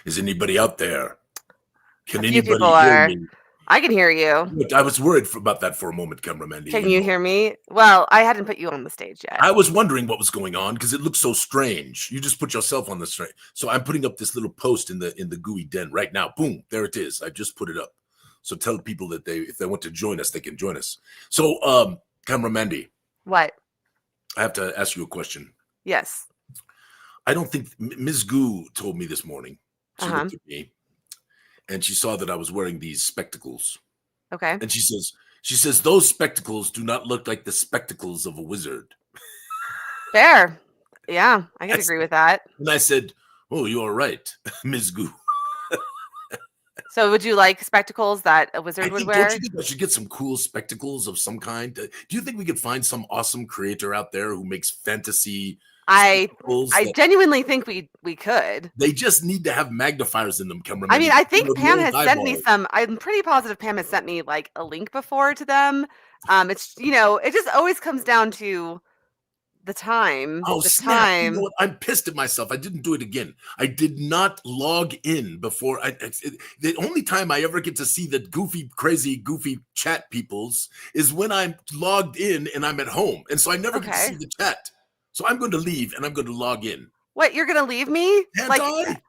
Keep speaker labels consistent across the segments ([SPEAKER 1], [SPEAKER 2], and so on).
[SPEAKER 1] Is anybody out there?
[SPEAKER 2] A
[SPEAKER 1] Can
[SPEAKER 2] few people
[SPEAKER 1] anybody hear
[SPEAKER 2] are.
[SPEAKER 1] me?
[SPEAKER 2] I can hear you.
[SPEAKER 1] I was worried about that for a moment, cameraman.
[SPEAKER 2] Can you hear me? Well, I hadn't put you on the stage yet.
[SPEAKER 1] I was wondering what was going on because it looked so strange. You just put yourself on the strange. So I'm putting up this little post in the Gooey Den right now. Boom, there it is. I just put it up. So tell people that if they want to join us, they can join us. So, Camera Mandy.
[SPEAKER 2] What?
[SPEAKER 1] I have to ask you a question.
[SPEAKER 2] Yes.
[SPEAKER 1] I don't think Ms. Goo told me this morning. She looked at me and she saw that I was wearing these spectacles.
[SPEAKER 2] Okay.
[SPEAKER 1] And she says, those spectacles do not look like the spectacles of a wizard.
[SPEAKER 2] Fair. Yeah, I can agree with that.
[SPEAKER 1] And I said, oh, you are right, Ms. Goo.
[SPEAKER 2] So would you like spectacles that a wizard would wear?
[SPEAKER 1] Don't you think I should get some cool spectacles of some kind? Do you think we could find some awesome creator out there who makes fantasy spectacles?
[SPEAKER 2] I genuinely think we could.
[SPEAKER 1] They just need to have magnifiers in them, cameraman.
[SPEAKER 2] I mean, I think Pam has sent me some. I'm pretty positive Pam has sent me like a link before to them. It's it just always comes down to the time.
[SPEAKER 1] Oh,
[SPEAKER 2] the
[SPEAKER 1] snap.
[SPEAKER 2] time.
[SPEAKER 1] You know what? I'm pissed at myself. I didn't do it again. I did not log in before. The only time I ever get to see the goofy chat peoples is when I'm logged in and I'm at home. And so I never get to see the chat. So I'm going to leave and I'm going to log in.
[SPEAKER 2] What, you're going to leave me?
[SPEAKER 1] Can't
[SPEAKER 2] like,
[SPEAKER 1] I?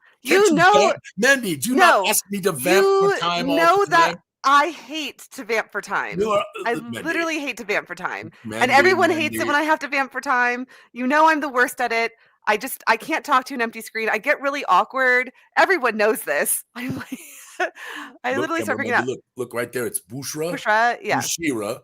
[SPEAKER 1] Mandy, do you not ask me to vamp for time?
[SPEAKER 2] You know that I hate to vamp for time. I
[SPEAKER 1] Mandy.
[SPEAKER 2] Literally hate to vamp for time.
[SPEAKER 1] Mandy,
[SPEAKER 2] and everyone hates it when I have to vamp for time. You know I'm the worst at it. I can't talk to an empty screen. I get really awkward. Everyone knows this. I'm like, I literally start freaking out.
[SPEAKER 1] Look right there. It's Bushra.
[SPEAKER 2] Yeah.
[SPEAKER 1] Bushira.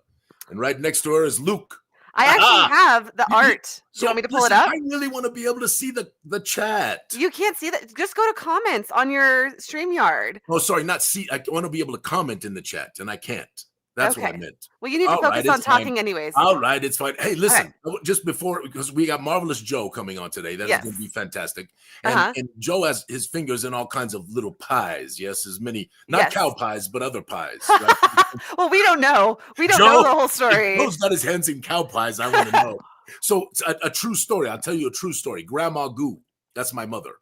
[SPEAKER 1] And right next to her is Luke.
[SPEAKER 2] I actually have the art. Do you want me to pull it up?
[SPEAKER 1] I really want to be able to see the chat.
[SPEAKER 2] You can't see that. Just go to comments on your StreamYard.
[SPEAKER 1] Oh, sorry, not see. I want to be able to comment in the chat, and I can't. That's what I meant.
[SPEAKER 2] Well, you need to focus on talking anyways.
[SPEAKER 1] All right, it's fine. Hey, listen, just before, because we got Marvelous Joe coming on today. That's going to be fantastic. And Joe has his fingers in all kinds of little pies. Yes, as many, not cow pies, but other pies. Right?
[SPEAKER 2] Well, we don't know. We don't know the whole story.
[SPEAKER 1] Joe's got his hands in cow pies. I want to know. So a true story. I'll tell you a true story. Grandma Goo, that's my mother.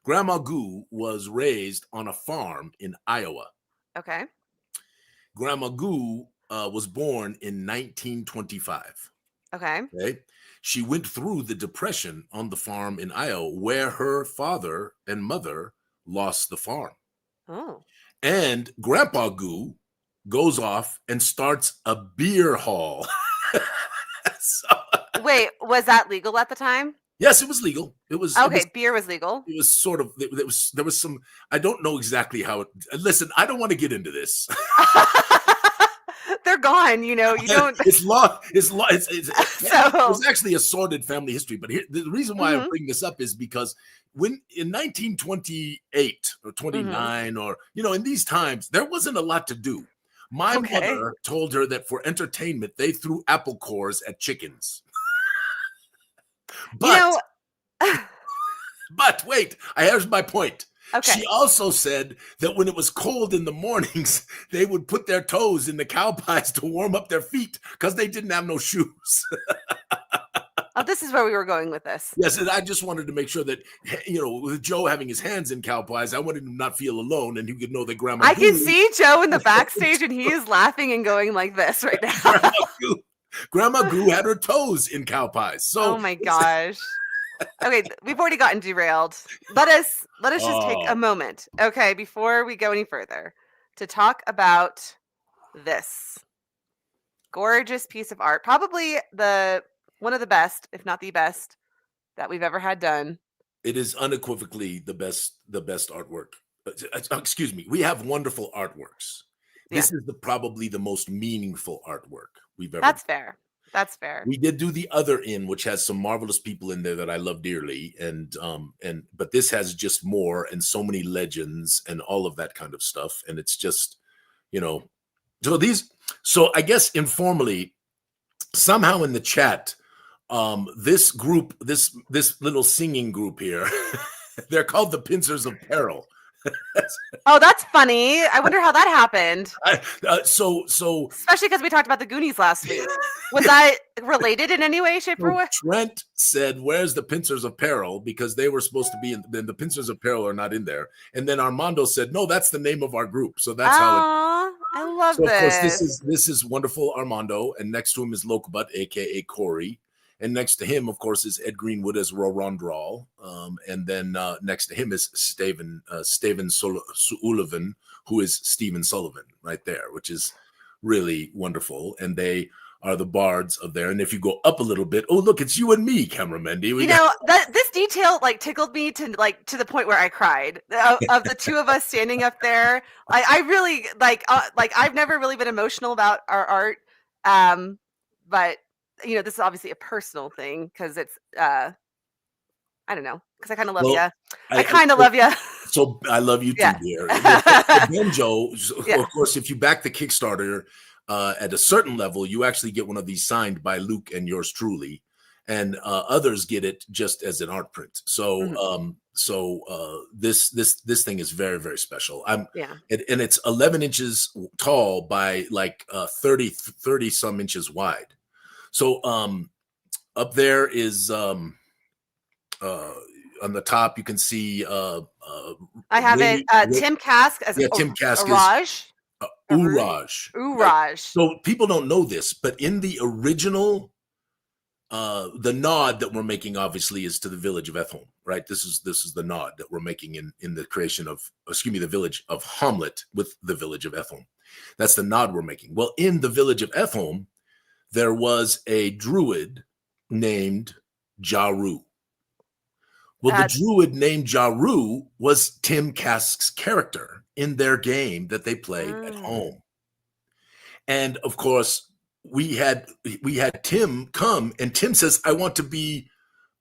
[SPEAKER 1] Grandma Goo was raised on a farm in Iowa.
[SPEAKER 2] Okay.
[SPEAKER 1] Grandma Goo was born in 1925.
[SPEAKER 2] Okay.
[SPEAKER 1] She went through the Depression on the farm in Iowa where her father and mother lost the farm.
[SPEAKER 2] Oh.
[SPEAKER 1] And Grandpa Goo goes off and starts a beer hall.
[SPEAKER 2] Wait, was that legal at the time?
[SPEAKER 1] Yes, it was legal. It was
[SPEAKER 2] beer was legal.
[SPEAKER 1] It was sort of there was some. I don't know exactly how it. Listen, I don't want to get into this.
[SPEAKER 2] They're gone. You don't.
[SPEAKER 1] It's law. It's actually a sordid family history. But the reason why I bring this up is because when in 1928 or 29 or in these times there wasn't a lot to do. My mother told her that for entertainment they threw apple cores at chickens. But wait, here's my point. Okay. She also said that when it was cold in the mornings, they would put their toes in the cow pies to warm up their feet because they didn't have no shoes.
[SPEAKER 2] Oh, this is where we were going with this.
[SPEAKER 1] Yes, and I just wanted to make sure that, with Joe having his hands in cow pies, I wanted him to not feel alone and he could know that Grandma
[SPEAKER 2] Goo. I can see Joe in the backstage and he is laughing and going like this right now.
[SPEAKER 1] Grandma Goo had her toes in cow pies. So,
[SPEAKER 2] oh my gosh. Okay, we've already gotten derailed. Let us just take a moment, okay, before we go any further, to talk about this gorgeous piece of art. Probably one of the best, if not the best, that we've ever had done.
[SPEAKER 1] It is unequivocally the best artwork. Excuse me. We have wonderful artworks. This is probably the most meaningful artwork we've ever
[SPEAKER 2] done. Fair. That's fair.
[SPEAKER 1] We did do the other which has some marvelous people in there that I love dearly, but this has just more and so many legends and all of that kind of stuff, and it's just, So I guess informally, somehow in the chat, this group, this little singing group here, they're called the Pincers of Peril.
[SPEAKER 2] Oh, that's funny. I wonder how that happened.
[SPEAKER 1] So
[SPEAKER 2] especially because we talked about the Goonies last week. Was that related in any way, shape, or way?
[SPEAKER 1] Trent said, "Where's the Pincers of Peril?" Because they were supposed to be in. Then the Pincers of Peril are not in there. And then Armando said, "No, that's the name of our group." So that's how it.
[SPEAKER 2] I love
[SPEAKER 1] so
[SPEAKER 2] this.
[SPEAKER 1] Of course, this is wonderful Armando, and next to him is Lokebut, aka Corey. And next to him, of course, is Ed Greenwood as Rorondral. And then next to him is Steven Sullivan, who is Stephen Sullivan right there, which is really wonderful. And they are the bards of there. And if you go up a little bit, oh, look, it's you and me, cameraman.
[SPEAKER 2] This detail like tickled me to the point where I cried of the two of us standing up there. I really like I've never really been emotional about our art. But this is obviously a personal thing because it's I don't know, because I kind of love you. I kind of love you.
[SPEAKER 1] So I love you too, dear. Benjo, of course, if you back the Kickstarter at a certain level, you actually get one of these signed by Luke and yours truly, and others get it just as an art print. So this thing is very, very special. And it's 11 inches tall by like 30 some inches wide. So up there is on the top you can see
[SPEAKER 2] I have Tim Kask as
[SPEAKER 1] Tim Kask
[SPEAKER 2] Uraj.
[SPEAKER 1] Uraj. So people don't know this, but in the original the nod that we're making obviously is to the village of Ethholm, right? This is the nod that we're making in the creation of the village of Hamlet with the village of Ethholm. That's the nod we're making. Well, in the village of Ethholm, there was a druid named Jaru. Well, the druid named Jaru was Tim Kask's character in their game that they played at home. And of course, we had Tim come, and Tim says, "I want to be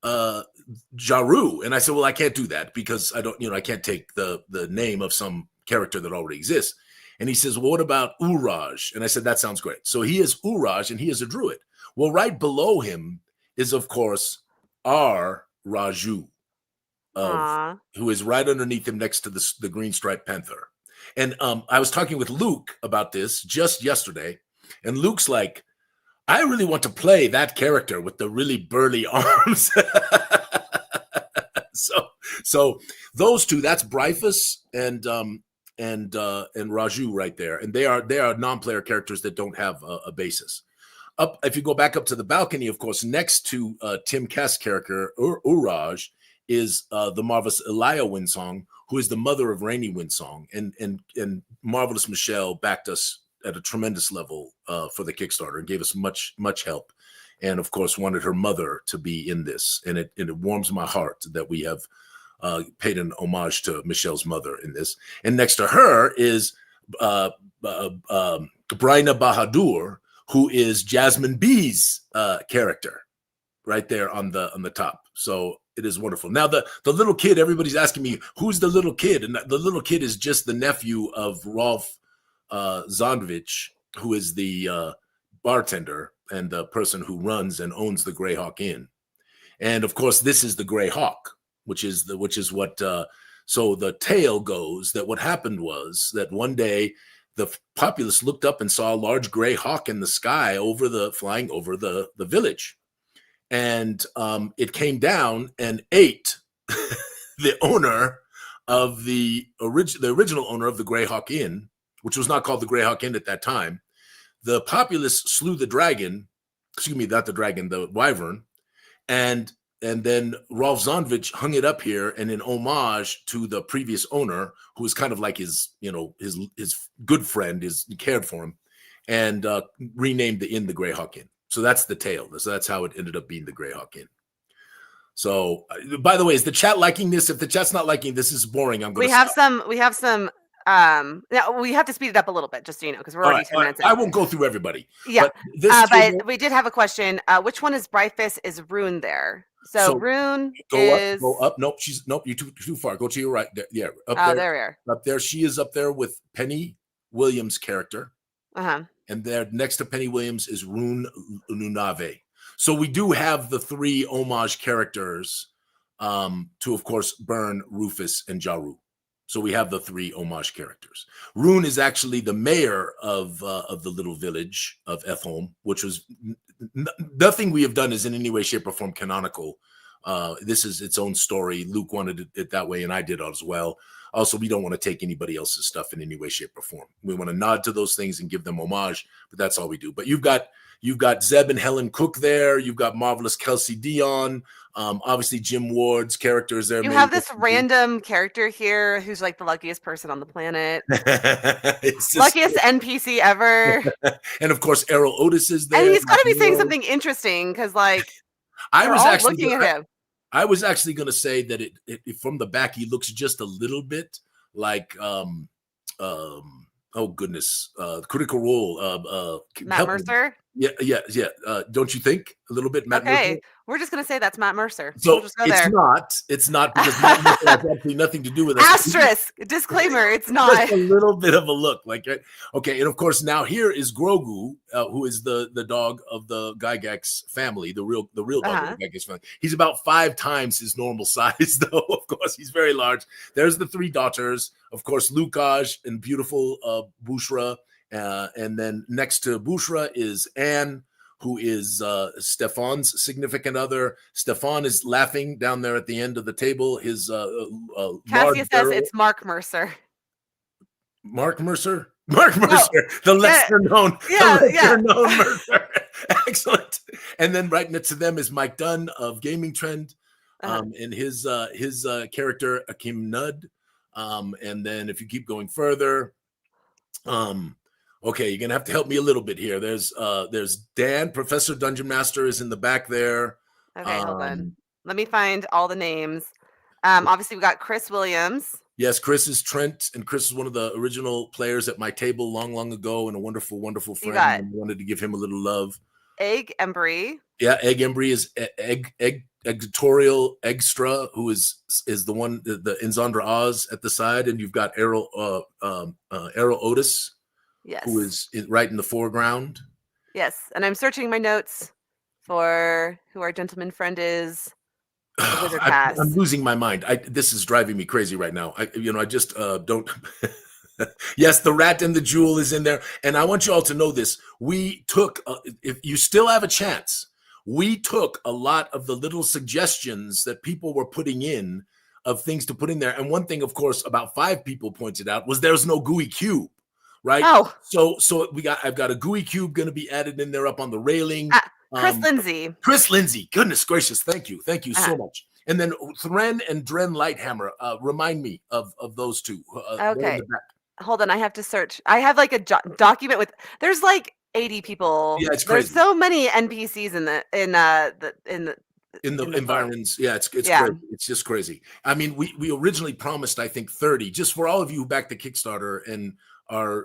[SPEAKER 1] Jaru." And I said, "Well, I can't do that because I can't take the name of some character that already exists." And he says, "Well, what about Uraj?" And I said, "That sounds great." So he is Uraj, and he is a druid. Well, right below him is, of course, our Raju, who is right underneath him next to the green striped panther. And I was talking with Luke about this just yesterday, and Luke's like, "I really want to play that character with the really burly arms." So those two, that's Bryphus and Raju right there, and they are non-player characters that don't have a basis. If you go back up to the balcony, of course, next to Tim Kask's character Uraj is the marvelous Elia Windsong, who is the mother of Rainy Windsong, and Marvelous Michelle backed us at a tremendous level for the Kickstarter and gave us much help, and of course wanted her mother to be in this, and it warms my heart that we have paid an homage to Michelle's mother in this. And next to her is Braina Bahadur, who is Jasmine B's character, right there on the top. So it is wonderful. Now the little kid, everybody's asking me, who's the little kid? And the little kid is just the nephew of Rolf Zondvich, who is the bartender and the person who runs and owns the Greyhawk Inn. And of course, this is the Greyhawk, which is what. So the tale goes that what happened was that one day the populace looked up and saw a large gray hawk in the sky flying over the village, and it came down and ate the owner of the original owner of the Greyhawk Inn, which was not called the Greyhawk Inn at that time. The populace slew the dragon, not the dragon, the wyvern, and then Rolf Zondvich hung it up here, and in homage to the previous owner, who was kind of like his good friend, he cared for him, and renamed the inn the Greyhawk Inn. So that's the tale. So that's how it ended up being the Greyhawk Inn. So, by the way, is the chat liking this? If the chat's not liking this, is boring.
[SPEAKER 2] We have some. Now we have to speed it up a little bit, just so you know, because we're already 10 minutes in.
[SPEAKER 1] I won't go through everybody.
[SPEAKER 2] Yeah, but we did have a question. Which one is Bryphus? Is Rune there? So Rune
[SPEAKER 1] go up. Nope, you're too far. Go to your right. Yeah, up there.
[SPEAKER 2] There we are.
[SPEAKER 1] Up there, she is up there with Penny Williams' character. And there next to Penny Williams is Rune Lunave. So we do have the three homage characters to, of course, Byrne, Rufus, and Jaru. So we have the 3 homage characters. Rune is actually the mayor of the little village of Ethholm, which was nothing we have done is in any way, shape, or form canonical. This is its own story. Luke wanted it that way, and I did as well. Also, we don't want to take anybody else's stuff in any way, shape, or form. We want to nod to those things and give them homage, but that's all we do. But you've got Zeb and Helen Cook there. You've got marvelous Kelsey Dion. Obviously, Jim Ward's characters there.
[SPEAKER 2] You have this random character here who's like the luckiest person on the planet. Luckiest NPC ever.
[SPEAKER 1] And of course, Errol Otis is there.
[SPEAKER 2] And he's got to be saying something interesting because, like,
[SPEAKER 1] I was actually
[SPEAKER 2] looking at him.
[SPEAKER 1] I was actually going to say that it from the back he looks just a little bit like oh goodness, Critical Role.
[SPEAKER 2] Matt Mercer.
[SPEAKER 1] Yeah. Don't you think a little bit, Matt Mercer?
[SPEAKER 2] We're just gonna say that's Matt Mercer.
[SPEAKER 1] So
[SPEAKER 2] we'll just go there.
[SPEAKER 1] It's not because Matt Mercer has absolutely nothing to do with it.
[SPEAKER 2] Asterisk, disclaimer, it's not.
[SPEAKER 1] Just a little bit of a look, like okay. And of course, now here is Grogu, who is the dog of the Gygax family, the real dog of the Gygax family. He's about 5 times his normal size, though. Of course, he's very large. There's the 3 daughters, of course, Lukaj and beautiful Bushra, and then next to Bushra is Anne, who is Stefan's significant other. Stefan is laughing down there at the end of the table. His
[SPEAKER 2] Cassia says it's Mark Mercer.
[SPEAKER 1] Mark Mercer? Mark Mercer, the lesser known Mercer. Excellent. And then right next to them is Mike Dunn of Gaming Trend, and his character Akim Nud. And then if you keep going further, okay, you're gonna have to help me a little bit here. There's Dan, Professor Dungeon Master, is in the back there.
[SPEAKER 2] Okay, hold on. Let me find all the names. Obviously, we got Chris Williams.
[SPEAKER 1] Yes, Chris is Trent, and Chris is one of the original players at my table long ago, and a wonderful, wonderful friend. I wanted to give him a little love.
[SPEAKER 2] Egg Embry.
[SPEAKER 1] Yeah, Egg Embry is Eggatorial Extra, who is the one, the Inzandra Oz at the side, and you've got Errol Otis.
[SPEAKER 2] Yes.
[SPEAKER 1] Who is right in the foreground.
[SPEAKER 2] Yes. And I'm searching my notes for who our gentleman friend is.
[SPEAKER 1] I'm losing my mind. This is driving me crazy right now. I just don't. Yes, the rat and the jewel is in there. And I want you all to know this. We took, if you still have a chance, we took a lot of the little suggestions that people were putting in of things to put in there. And one thing, of course, about 5 people pointed out was there's no Gooey Cube. Right.
[SPEAKER 2] Oh,
[SPEAKER 1] so I've got a Gooey Cube going to be added in there up on the railing.
[SPEAKER 2] Chris Lindsay.
[SPEAKER 1] Chris Lindsay. Goodness gracious. Thank you so much. And then Thren and Dren Lighthammer. Remind me of those 2.
[SPEAKER 2] Okay. Hold on. I have to search. I have like a document with. There's like 80 people.
[SPEAKER 1] Yeah, it's crazy.
[SPEAKER 2] There's so many NPCs in the
[SPEAKER 1] environments. Yeah, it's crazy. It's just crazy. I mean, we originally promised, I think, 30, just for all of you who backed the Kickstarter and.
[SPEAKER 2] I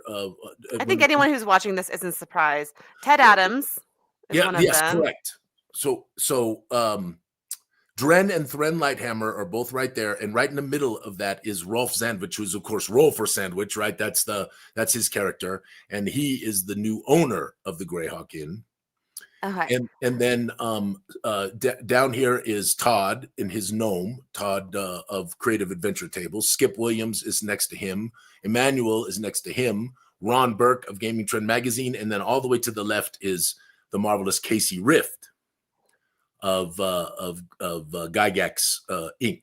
[SPEAKER 2] think anyone who's watching this isn't surprised. Ted Adams is one of them.
[SPEAKER 1] Correct. So Dren and Thren Lighthammer are both right there, and right in the middle of that is Rolf Sandwich, who's of course Roll for Sandwich, right? That's his character, and he is the new owner of the Greyhawk Inn.
[SPEAKER 2] Okay.
[SPEAKER 1] And then down here is Todd in his gnome, Todd of Creative Adventure Tables. Skip Williams is next to him. Emmanuel is next to him. Ron Burke of Gaming Trend Magazine, and then all the way to the left is the marvelous Casey Rift of Gygax Inc.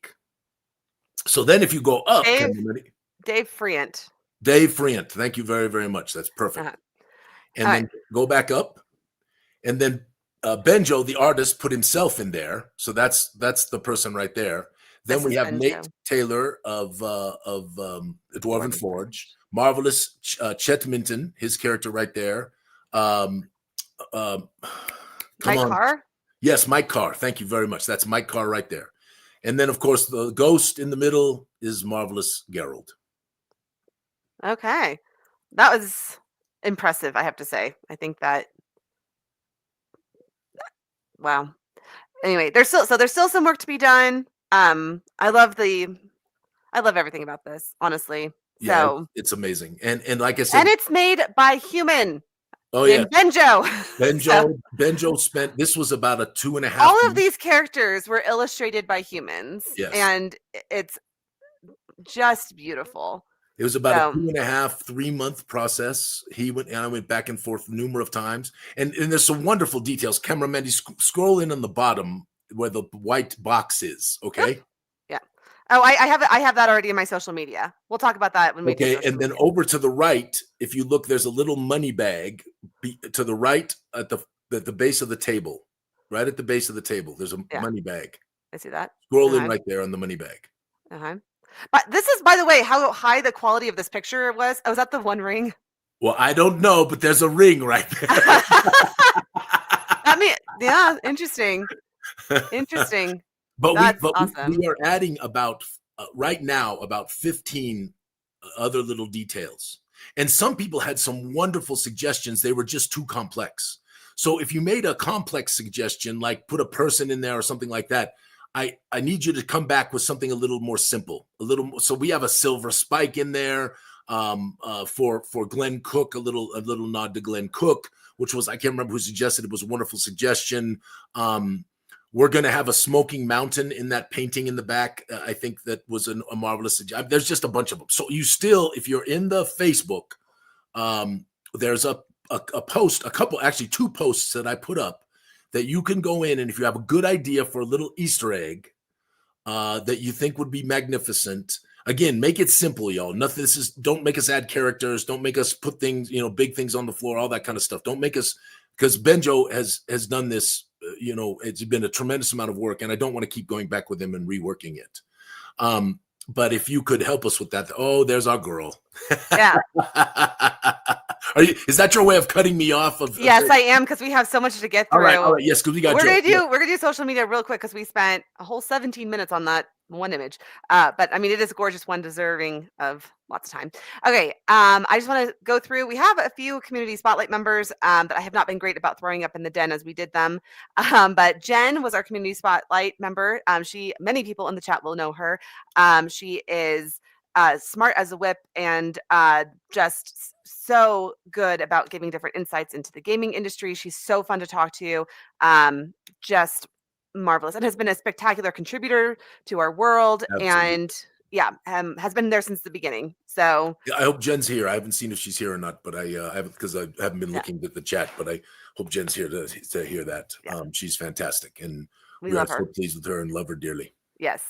[SPEAKER 1] So then, if you go up,
[SPEAKER 2] Dave Friant.
[SPEAKER 1] Dave Friant, thank you very, very much. That's perfect. And then go back up. And then Benjo, the artist, put himself in there. So that's the person right there. Then we have Benjo. Nate Taylor of Dwarven Forge. Marvelous Chet Minton, his character right there.
[SPEAKER 2] Mike Carr?
[SPEAKER 1] Yes, Mike Carr. Thank you very much. That's Mike Carr right there. And then, of course, the ghost in the middle is Marvelous Gerald.
[SPEAKER 2] Okay. That was impressive, I have to say. I think that wow. Anyway, there's still some work to be done. I love everything about this, honestly.
[SPEAKER 1] Yeah,
[SPEAKER 2] so
[SPEAKER 1] it's amazing. And like I said,
[SPEAKER 2] and it's made by human.
[SPEAKER 1] Oh yeah,
[SPEAKER 2] Benjo.
[SPEAKER 1] Benjo spent. This was about a 2.5.
[SPEAKER 2] All of these characters were illustrated by humans.
[SPEAKER 1] Yes.
[SPEAKER 2] And it's just beautiful.
[SPEAKER 1] It was about a 2.5, 3-month process. He went and I went back and forth numerous times. And there's some wonderful details. Cameraman, scroll in on the bottom where the white box is. Okay.
[SPEAKER 2] Yeah. Oh, I have that already in my social media. We'll talk about that when we do social
[SPEAKER 1] and then
[SPEAKER 2] media.
[SPEAKER 1] over to the right, if you look, there's a little money bag to the right at the base of the table. Right at the base of the table, there's a money bag.
[SPEAKER 2] I see that.
[SPEAKER 1] Scroll in right there on the money bag.
[SPEAKER 2] But this is, by the way, how high the quality of this picture was. Oh, was that the One Ring?
[SPEAKER 1] Well, I don't know, but there's a ring right there.
[SPEAKER 2] I mean, yeah, interesting. Interesting.
[SPEAKER 1] But we are adding about right now about 15 other little details. And some people had some wonderful suggestions. They were just too complex. So if you made a complex suggestion, like put a person in there or something like that, I need you to come back with something a little more simple, a little more. So we have a silver spike in there for Glenn Cook, a little nod to Glenn Cook, which was, I can't remember who suggested it, was a wonderful suggestion. We're going to have a smoking mountain in that painting in the back. I think that was a marvelous suggestion. There's just a bunch of them. So you still, if you're in the Facebook, there's a post, actually 2 posts that I put up that you can go in, and if you have a good idea for a little Easter egg that you think would be magnificent, again, make it simple, y'all. Nothing. Don't make us add characters. Don't make us put things, big things on the floor, all that kind of stuff. Don't make us, because Benjo has done this. It's been a tremendous amount of work, and I don't want to keep going back with him and reworking it. But if you could help us with that, there's our girl.
[SPEAKER 2] Yeah.
[SPEAKER 1] Is that your way of cutting me off?
[SPEAKER 2] Yes, I am, because we have so much to get through.
[SPEAKER 1] All right. Yes, because we got.
[SPEAKER 2] We're gonna do social media real quick because we spent a whole 17 minutes on that one image. But I mean, it is a gorgeous one, deserving of lots of time. Okay, I just want to go through. We have a few community spotlight members that I have not been great about throwing up in the den as we did them. But Jen was our community spotlight member. Many people in the chat will know her. She is smart as a whip and just so good about giving different insights into the gaming industry. She's so fun to talk to. Just marvelous, and has been a spectacular contributor to our world. Absolutely. And has been there since the beginning. So
[SPEAKER 1] I hope Jen's here. I haven't seen if she's here or not, but I haven't, because I haven't been looking at the chat, but I hope Jen's here to hear that. Yeah. She's fantastic, and we are so pleased with her and love her dearly.
[SPEAKER 2] Yes.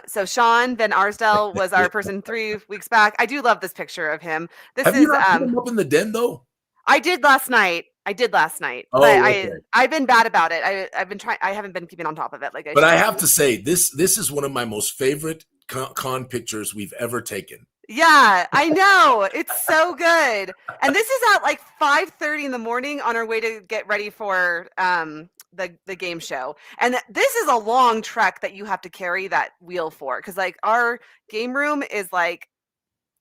[SPEAKER 2] So Sean Van Arsdale was our person 3 weeks back. I do love this picture of him.
[SPEAKER 1] Have you not put him up in the den though?
[SPEAKER 2] I did last night.
[SPEAKER 1] Oh,
[SPEAKER 2] but
[SPEAKER 1] okay.
[SPEAKER 2] I've been bad about it. I've been trying. I haven't been keeping on top of it.
[SPEAKER 1] But I have to say, this is one of my most favorite con pictures we've ever taken.
[SPEAKER 2] Yeah, I know. It's so good. And this is at like 5:30 in the morning on our way to get ready for the game show. And this is a long trek that you have to carry that wheel for, because like our game room is like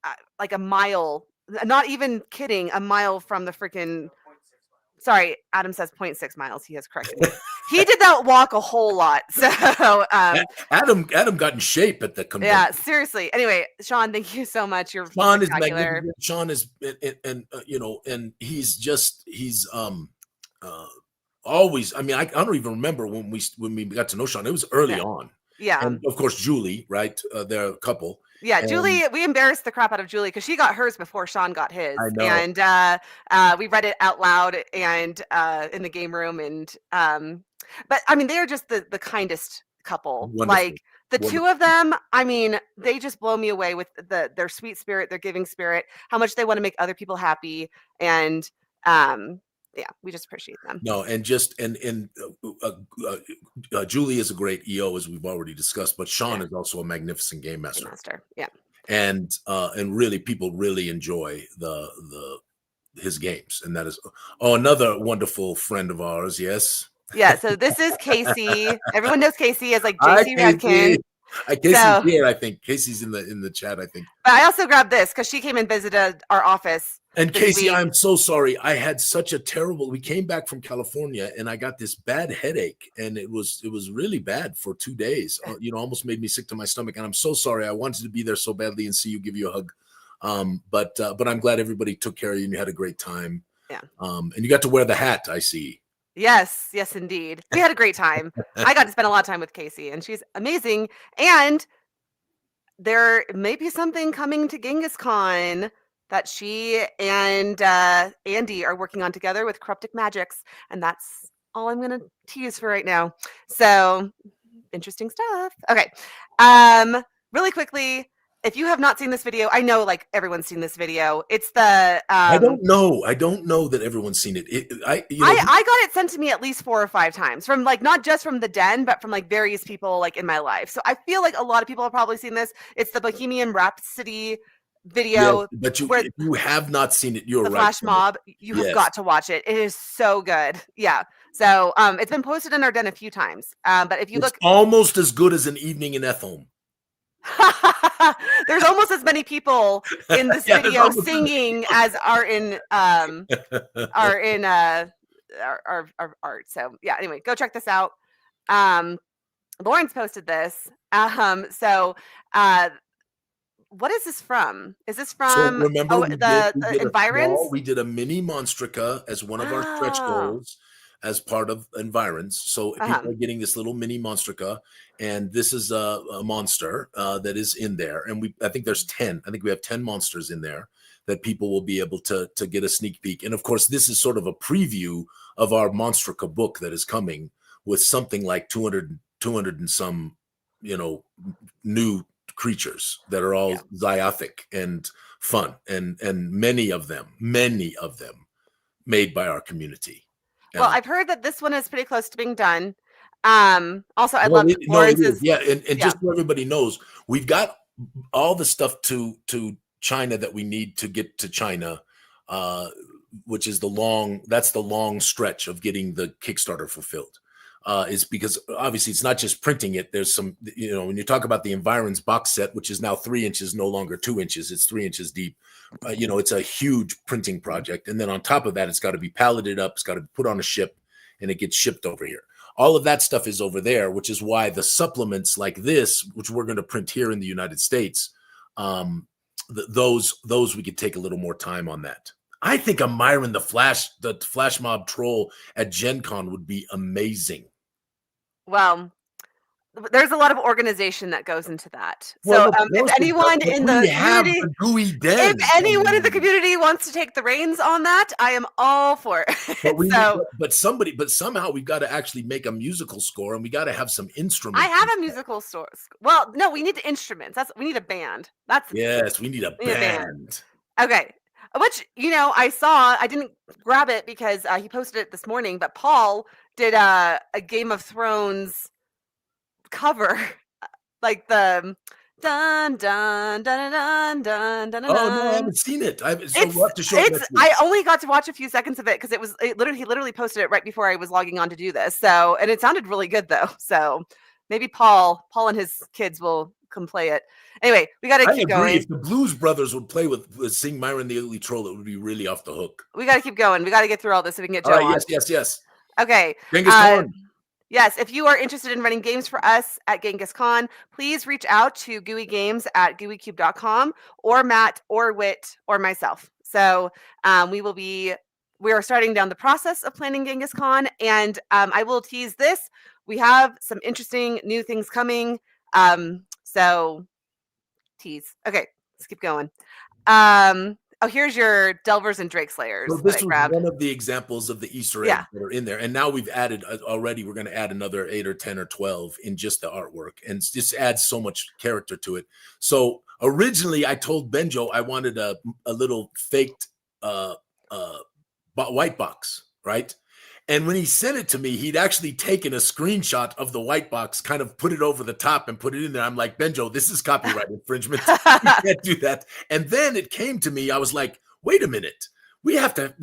[SPEAKER 2] a mile, not even kidding, a mile from the freaking. Sorry, Adam says 0.6 miles. He has corrected me. He did that walk a whole lot. So
[SPEAKER 1] Adam got in shape at the convention.
[SPEAKER 2] Yeah, seriously. Anyway, Sean, thank you so much.
[SPEAKER 1] Sean is magnificent. Sean is, and he's always. I mean, I don't even remember when we got to know Sean. It was early on.
[SPEAKER 2] Yeah,
[SPEAKER 1] and of course Julie, right? They're a couple.
[SPEAKER 2] Yeah, Julie, we embarrassed the crap out of Julie because she got hers before Sean got his.
[SPEAKER 1] I know.
[SPEAKER 2] And we read it out loud and in the game room. And but I mean, they are just the kindest couple.
[SPEAKER 1] Wonderful.
[SPEAKER 2] Like the two of them, I mean, they just blow me away with their sweet spirit, their giving spirit, how much they want to make other people happy. And yeah, we just appreciate them.
[SPEAKER 1] No, and Julie is a great EO, as we've already discussed, but Sean is also a magnificent game master.
[SPEAKER 2] Yeah,
[SPEAKER 1] and really, people really enjoy his games, and that is another wonderful friend of ours. Yes.
[SPEAKER 2] Yeah. So this is Casey. Everyone knows Casey as like JC Redkin.
[SPEAKER 1] Casey's here, I think. Casey's in the chat, I think.
[SPEAKER 2] But I also grabbed this because she came and visited our office.
[SPEAKER 1] And Casey, I'm so sorry. I had such a terrible. We came back from California, and I got this bad headache, and it was really bad for 2 days. Almost made me sick to my stomach. And I'm so sorry. I wanted to be there so badly and see you, give you a hug. But I'm glad everybody took care of you and you had a great time.
[SPEAKER 2] Yeah.
[SPEAKER 1] And you got to wear the hat, I see.
[SPEAKER 2] Yes, indeed. We had a great time. I got to spend a lot of time with Casey, and she's amazing. And there may be something coming to Genghis Khan that she and Andy are working on together with Corruptic Magics, and that's all I'm gonna tease for right now. So interesting stuff. Okay. Really quickly, if you have not seen this video, I know like everyone's seen this video. It's the
[SPEAKER 1] I don't know that everyone's seen it.
[SPEAKER 2] I got it sent to me at least 4 or 5 times from like not just from the den, but from like various people like in my life. So I feel like a lot of people have probably seen this. It's the Bohemian Rhapsody video.
[SPEAKER 1] Yes, but if you have not seen it, you're
[SPEAKER 2] the
[SPEAKER 1] right.
[SPEAKER 2] Flash mob, you have got to watch it. It is so good. Yeah. So it's been posted in our den a few times. But if you look,
[SPEAKER 1] almost as good as An Evening in Ethel.
[SPEAKER 2] There's almost as many people in this video singing as are in our art. So yeah, anyway, go check this out. Lauren's posted this. What is this from? Is this from
[SPEAKER 1] so remember
[SPEAKER 2] the Environs?
[SPEAKER 1] We did a mini Monstrica as one of our stretch goals as part of Environs. So people are getting this little mini Monstrica, and this is a monster that is in there. And I think there's 10. I think we have 10 monsters in there that people will be able to get a sneak peek. And of course, this is sort of a preview of our Monstrica book that is coming with something like 200 and some, new creatures that are all Zyathé and fun, and many of them made by our community.
[SPEAKER 2] Well, I've heard that this one is pretty close to being done. Also, I love Lawrence's.
[SPEAKER 1] And just so everybody knows, we've got all the stuff to China that we need to get to China, which is the long stretch of getting the Kickstarter fulfilled. Is because obviously it's not just printing it. There's some, when you talk about the Environs box set, which is now 3 inches, no longer 2 inches, it's 3 inches deep. It's a huge printing project. And then on top of that, it's got to be palleted up. It's got to be put on a ship, and it gets shipped over here. All of that stuff is over there, which is why the supplements like this, which we're going to print here in the United States, those we could take a little more time on that. I think a Myron the Flash Mob troll at Gen Con would be amazing.
[SPEAKER 2] Well, there's a lot of organization that goes into that. So if anyone in the community, if anyone in the community wants to take the reins on that, I am all for it.
[SPEAKER 1] But somehow we've got to actually make a musical score, and we got to have some instruments.
[SPEAKER 2] I have a musical score. Well, no, we need instruments. We need a band.
[SPEAKER 1] We need a band.
[SPEAKER 2] Okay. Which, I saw, I didn't grab it because he posted it this morning, but Paul did a Game of Thrones cover, like the dun dun dun dun dun dun.
[SPEAKER 1] Oh no, I haven't seen it. We'll have to show
[SPEAKER 2] I only got to watch a few seconds of it because he literally posted it right before I was logging on to do this. So, and it sounded really good though. So maybe Paul and his kids will come play it. Anyway, we got to keep going.
[SPEAKER 1] If the Blues Brothers would play with Sing Myron the Ugly Troll, it would be really off the hook.
[SPEAKER 2] We got to keep going. We got to get through all this so we can get Joe on.
[SPEAKER 1] Yes.
[SPEAKER 2] Okay.
[SPEAKER 1] Genghis Khan.
[SPEAKER 2] Yes, if you are interested in running games for us at Genghis Khan, please reach out to gooeygames@gooeycube.com, or Matt or Whit or myself. So we are starting down the process of planning Genghis Khan, and I will tease this. We have some interesting new things coming. So tease. Okay, let's keep going. Here's your Delvers and Drake Slayers.
[SPEAKER 1] So this was one of the examples of the Easter eggs that are in there. And now we've added already, we're going to add another 8 or 10 or 12 in just the artwork, and just adds so much character to it. So originally I told Benjo I wanted a little faked white box, right? And when he sent it to me, he'd actually taken a screenshot of the white box, kind of put it over the top and put it in there. I'm like, Benjo, this is copyright infringement. You can't do that. And then it came to me. I was like, wait a minute. We have to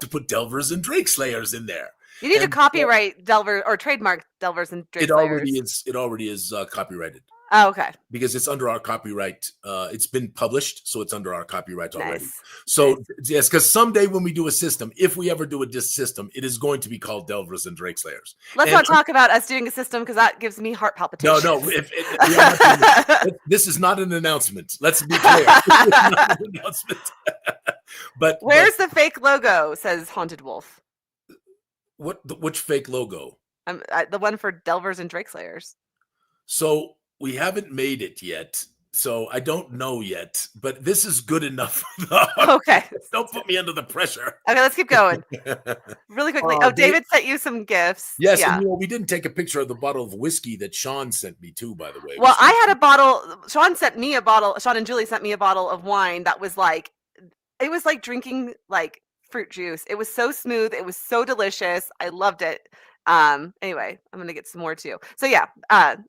[SPEAKER 1] put Delvers and Drake Slayers in there.
[SPEAKER 2] You need to copyright Delver or trademark Delvers and Drake Slayers.
[SPEAKER 1] It already is copyrighted.
[SPEAKER 2] Oh, okay.
[SPEAKER 1] Because it's under our copyright. It's been published, so it's under our copyright already. So yes, because someday when we do a system, if we ever do a system, it is going to be called Delvers and Drake Slayers.
[SPEAKER 2] Let's not talk about us doing a system, because that gives me heart palpitations.
[SPEAKER 1] No. This is not an announcement. Let's be clear. This is not an announcement.
[SPEAKER 2] Where's the fake logo? Says Haunted Wolf.
[SPEAKER 1] Which fake logo?
[SPEAKER 2] The one for Delvers and Drake Slayers.
[SPEAKER 1] So we haven't made it yet, So I don't know yet, but this is good enough.
[SPEAKER 2] Okay.
[SPEAKER 1] Don't put me under the pressure.
[SPEAKER 2] Okay, let's keep going. Really quickly. David sent you some gifts.
[SPEAKER 1] Yes,
[SPEAKER 2] yeah.
[SPEAKER 1] and we didn't take a picture of the bottle of whiskey that Sean sent me too, by the way.
[SPEAKER 2] Well, I had a bottle. Sean and Julie sent me a bottle of wine that was like, it was like drinking like fruit juice. It was so smooth. It was so delicious. I loved it. Anyway, I'm gonna get some more too. So yeah.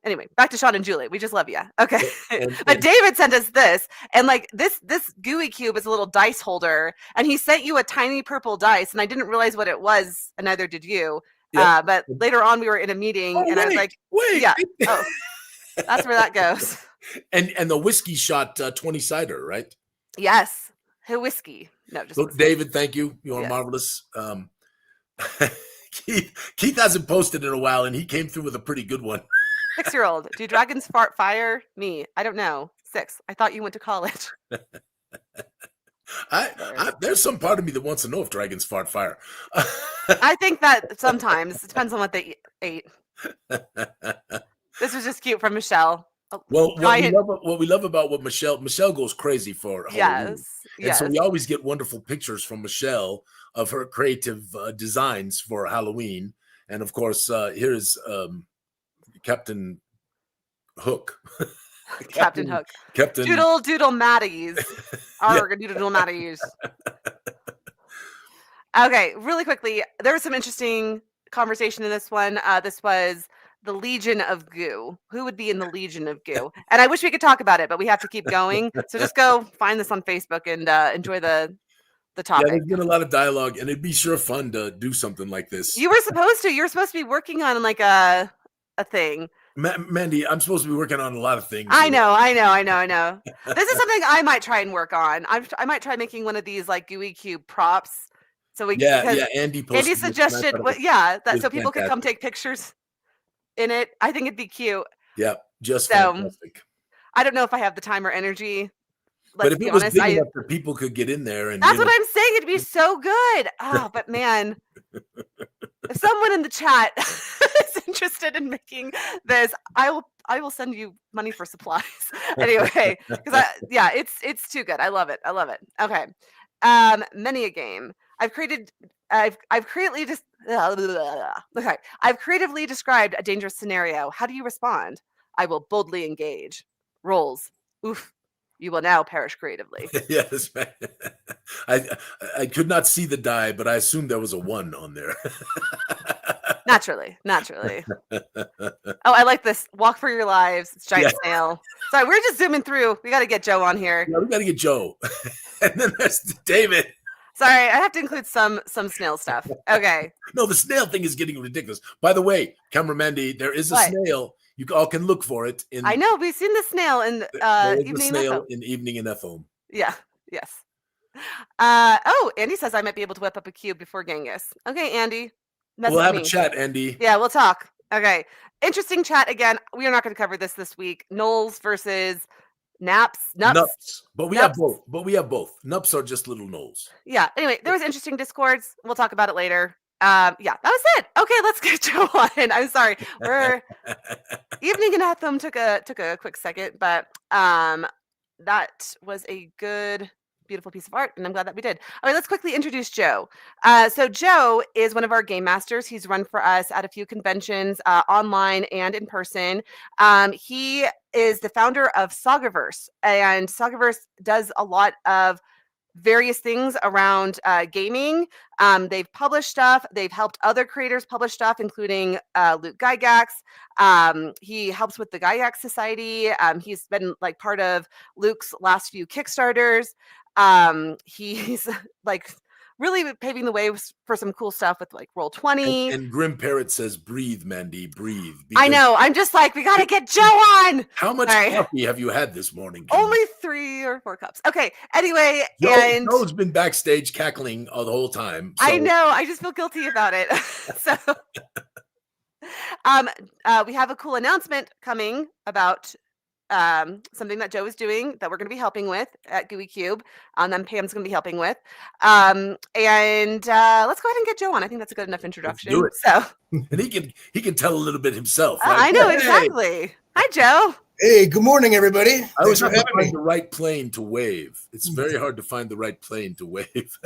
[SPEAKER 2] Anyway, back to Sean and Julie. We just love you. Okay. But David sent us this, and like this Gooey Cube is a little dice holder, and he sent you a tiny purple dice, and I didn't realize what it was, and neither did you. Yep. But later on, we were in a meeting, and I was like,
[SPEAKER 1] "Wait,
[SPEAKER 2] yeah, oh, that's where that goes."
[SPEAKER 1] And the whiskey shot 20 cider, right?
[SPEAKER 2] Yes, whiskey. No, just
[SPEAKER 1] look, David. Thank you. You are marvelous. Keith hasn't posted in a while, and he came through with a pretty good one.
[SPEAKER 2] 6-year-old. Do dragons fart fire? Me. I don't know. 6. I thought you went to college.
[SPEAKER 1] There's some part of me that wants to know if dragons fart fire.
[SPEAKER 2] I think that sometimes it depends on what they ate. This was just cute from Michelle.
[SPEAKER 1] Well, what we love about what Michelle goes crazy for Halloween.
[SPEAKER 2] Yes.
[SPEAKER 1] So we always get wonderful pictures from Michelle of her creative designs for Halloween. And of course, here's Captain Hook.
[SPEAKER 2] Captain Hook.
[SPEAKER 1] Captain
[SPEAKER 2] Doodle Matties. Doodle Matties. Okay, really quickly, there was some interesting conversation in this one. This was the Legion of Goo. Who would be in the Legion of Goo? And I wish we could talk about it, but we have to keep going. So just go find this on Facebook and enjoy the topic.
[SPEAKER 1] Yeah, there's been a lot of dialogue, and it'd be sure fun to do something like this.
[SPEAKER 2] You were supposed to. You were supposed to be working on like a thing.
[SPEAKER 1] Mandy, I'm supposed to be working on a lot of things.
[SPEAKER 2] I know. This is something I might try and work on. I might try making one of these like Gooey Cube props. So we Andy suggested so people could come take pictures in it. I think it'd be cute.
[SPEAKER 1] Yeah, just fantastic.
[SPEAKER 2] I don't know if I have the time or energy.
[SPEAKER 1] But if it was big enough that people could get in there, and
[SPEAKER 2] that's what I'm saying. It'd be so good. Oh, but man, if someone in the chat is interested in making this, I will send you money for supplies. Anyway, because it's too good. I love it. Okay, many a game. I've creatively described a dangerous scenario. How do you respond? I will boldly engage. Rolls. Oof. You will now perish creatively.
[SPEAKER 1] Yes, man. I could not see the die, but I assumed there was a 1 on there.
[SPEAKER 2] Naturally. Oh, I like this. Walk for your lives. It's giant snail. Sorry, we're just zooming through. We got to get Joe on here.
[SPEAKER 1] Yeah, we got to get Joe. And then there's David.
[SPEAKER 2] Sorry, I have to include some snail stuff. Okay.
[SPEAKER 1] No, the snail thing is getting ridiculous. By the way, Camera Mandy, there is a snail. You all can look for it.
[SPEAKER 2] I know. We've seen the snail in
[SPEAKER 1] Evening in F-Home.
[SPEAKER 2] Yeah. Yes. Andy says I might be able to whip up a cube before Genghis. Okay, Andy.
[SPEAKER 1] We'll have a chat, Andy.
[SPEAKER 2] Yeah, we'll talk. Okay. Interesting chat again. We are not going to cover this week. Gnolls versus Nups.
[SPEAKER 1] But we have both. Nups are just little gnolls.
[SPEAKER 2] Yeah. Anyway, there was interesting discords. We'll talk about it later. That was it. Okay, let's get Joe on. I'm sorry. We're Evening in Atham took a quick second, but that was a good, beautiful piece of art, and I'm glad that we did. All right, let's quickly introduce Joe. So Joe is one of our game masters. He's run for us at a few conventions, online and in person. He is the founder of SagaVerse, and SagaVerse does a lot of various things around gaming. They've published stuff. They've helped other creators publish stuff, including Luke Gygax. He helps with the Gygax Society. He's been like part of Luke's last few Kickstarters. He's like really paving the way for some cool stuff with like Roll20.
[SPEAKER 1] And Grim Parrot says, breathe, Mandy, breathe.
[SPEAKER 2] I know. I'm just like, we got to get Joe on.
[SPEAKER 1] How much coffee have you had this morning?
[SPEAKER 2] Only 3 or 4 cups. Okay. Anyway.
[SPEAKER 1] Joe's been backstage cackling all the whole time.
[SPEAKER 2] So. I know. I just feel guilty about it. So we have a cool announcement coming about something that Joe is doing that we're going to be helping with at Gooey Cube. Then Pam's going to be helping with. And let's go ahead and get Joe on. I think that's a good enough introduction.
[SPEAKER 1] Let's do it.
[SPEAKER 2] So,
[SPEAKER 1] and he can tell a little bit himself.
[SPEAKER 2] Right? I know, exactly. Hi, Joe.
[SPEAKER 3] Hey, good morning, everybody.
[SPEAKER 1] I always have to find the right plane to wave. It's very hard to find the right plane to wave.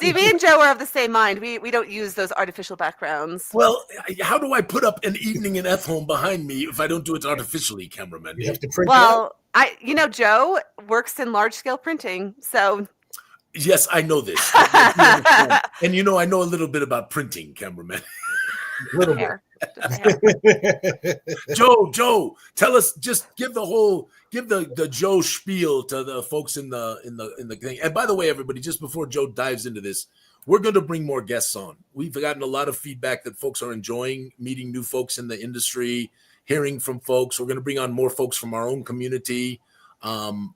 [SPEAKER 2] See, me and Joe are of the same mind. We don't use those artificial backgrounds.
[SPEAKER 1] Well, how do I put up an evening in F home behind me if I don't do it artificially, cameraman?
[SPEAKER 3] You have to print
[SPEAKER 2] Well, Joe works in large scale printing, so.
[SPEAKER 1] Yes, I know this. And I know a little bit about printing, cameraman.
[SPEAKER 3] A little bit.
[SPEAKER 1] Joe, tell us. Just give the Joe spiel to the folks in the thing. And by the way, everybody, just before Joe dives into this, we're going to bring more guests on. We've gotten a lot of feedback that folks are enjoying meeting new folks in the industry, hearing from folks. We're going to bring on more folks from our own community. And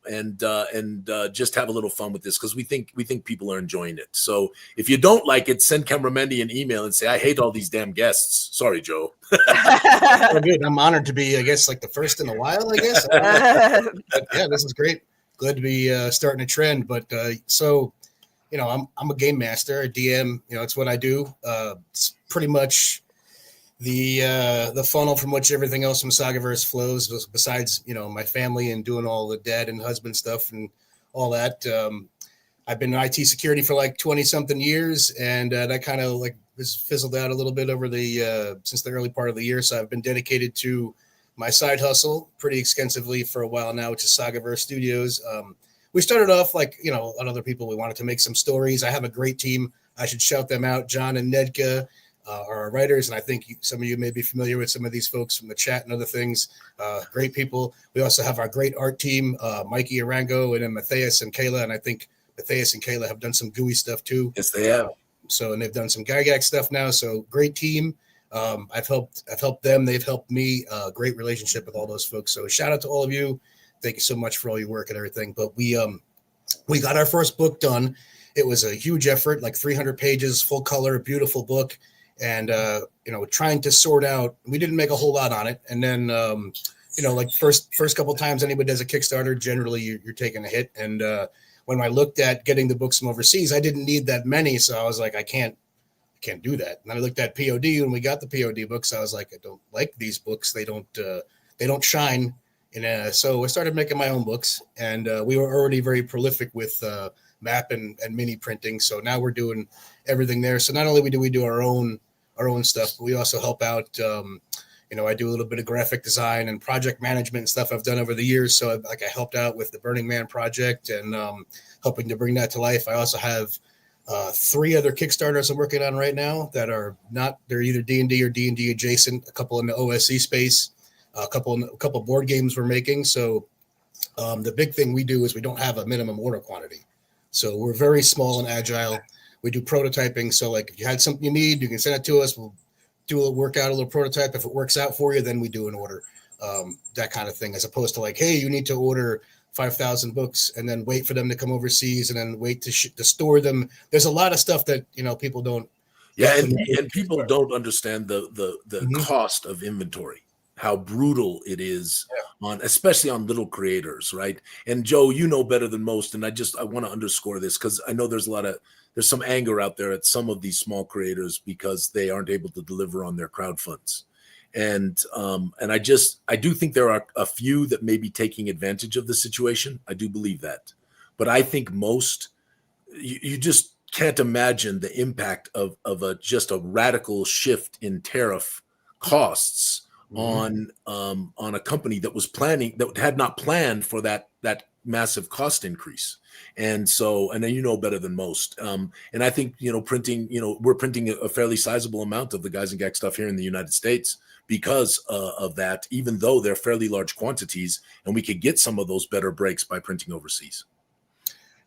[SPEAKER 1] just have a little fun with this because we think people are enjoying it. So if you don't like it, send Camera Mandy an email and say, I hate all these damn guests. Sorry, Joe.
[SPEAKER 3] Oh, good. I'm honored to be, I guess, like the first in a while, I guess. But yeah, this is great. Glad to be starting a trend. But so, I'm a game master, a DM. It's what I do. It's pretty much the funnel from which everything else from SagaVerse flows, besides my family and doing all the dad and husband stuff and all that. I've been in IT security for like 20 something years, and that kind of like has fizzled out a little bit over the since the early part of the year. So I've been dedicated to my side hustle pretty extensively for a while now, which is SagaVerse Studios. We started off like other people. We wanted to make some stories. I have a great team. I should shout them out. John and Nedka are our writers, and I think some of you may be familiar with some of these folks from the chat and other things. Great people. We also have our great art team, Mikey Arango, and then Matthias and Kayla, and I think Matthias and Kayla have done some gooey stuff too.
[SPEAKER 1] Yes, they have.
[SPEAKER 3] And they've done some Gygax stuff now. So great team. I've helped them. They've helped me. Great relationship with all those folks. So shout out to all of you. Thank you so much for all your work and everything. But we got our first book done. It was a huge effort, like 300 pages, full color, beautiful book. And, trying to sort out, we didn't make a whole lot on it. And then, like first couple of times anybody does a Kickstarter, generally you're taking a hit. And when I looked at getting the books from overseas, I didn't need that many. So I was like, I can't do that. And then I looked at POD, when we got the POD books, I was like, I don't like these books. They don't shine. And so I started making my own books, and we were already very prolific with map and mini printing. So now we're doing everything there. So not only do we do our own stuff, but we also help out. I do a little bit of graphic design and project management and stuff I've done over the years. So I helped out with the Burning Man project and helping to bring that to life. I also have 3 other Kickstarters I'm working on right now that are they're either D&D or D&D adjacent, a couple in the OSE space, a couple board games we're making. So the big thing we do is we don't have a minimum order quantity. So we're very small and agile. We do prototyping. So like if you had something you need, you can send it to us. We'll work out a little prototype. If it works out for you, then we do an order, that kind of thing, as opposed to like, hey, you need to order 5,000 books and then wait for them to come overseas and then wait to store them. There's a lot of stuff that, people don't.
[SPEAKER 1] Yeah. And people don't understand the cost of inventory, how brutal it is especially on little creators. Right. And Joe, better than most. And I want to underscore this because I know there's some anger out there at some of these small creators because they aren't able to deliver on their crowd funds. And I do think there are a few that may be taking advantage of the situation. I do believe that, but I think most, you just can't imagine the impact of just a radical shift in tariff costs on a company that had not planned for that massive cost increase. And so, and then better than most. And I think printing, we're printing a fairly sizable amount of the Guys and Gags stuff here in the United States because of that, even though they're fairly large quantities, and we could get some of those better breaks by printing overseas.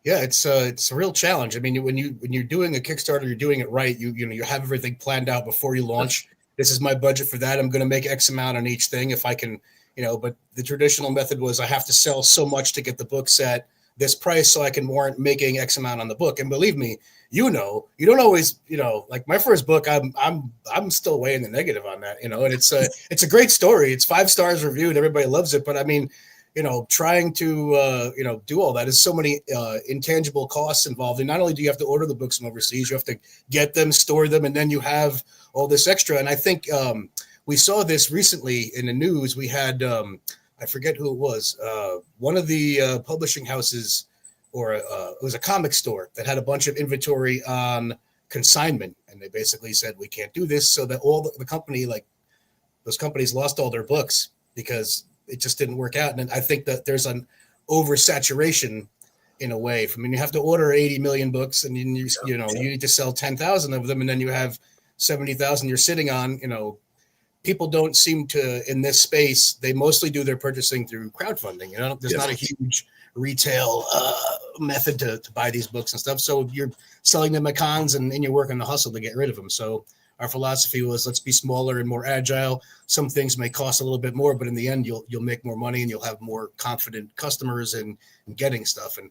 [SPEAKER 3] Yeah, it's a real challenge. I mean, when you're doing a Kickstarter, you're doing it right. You have everything planned out before you launch. This is my budget for that. I'm going to make X amount on each thing if I can, but the traditional method was I have to sell so much to get the books at this price so I can warrant making X amount on the book. And believe me, you don't always, like my first book, I'm still way in the negative on that, and it's a great story. It's 5 stars reviewed. Everybody loves it. But I mean, trying to, do all that is so many intangible costs involved. And not only do you have to order the books from overseas, you have to get them, store them, and then you have all this extra. And I think we saw this recently in the news. We had, I I forget who it was. One of the publishing houses, or it was a comic store that had a bunch of inventory on consignment, and they basically said we can't do this, so that all the company, like those companies, lost all their books because it just didn't work out. And I think that there's an oversaturation in a way. I mean, you have to order 80 million books, and you need to sell 10,000 of them, and then you have 70,000 you're sitting on. People don't seem to, in this space, they mostly do their purchasing through crowdfunding. There's not a huge retail method to buy these books and stuff. So you're selling them at cons, and you're working the hustle to get rid of them. So our philosophy was, let's be smaller and more agile. Some things may cost a little bit more, but in the end, you'll make more money, and you'll have more confident customers in getting stuff. And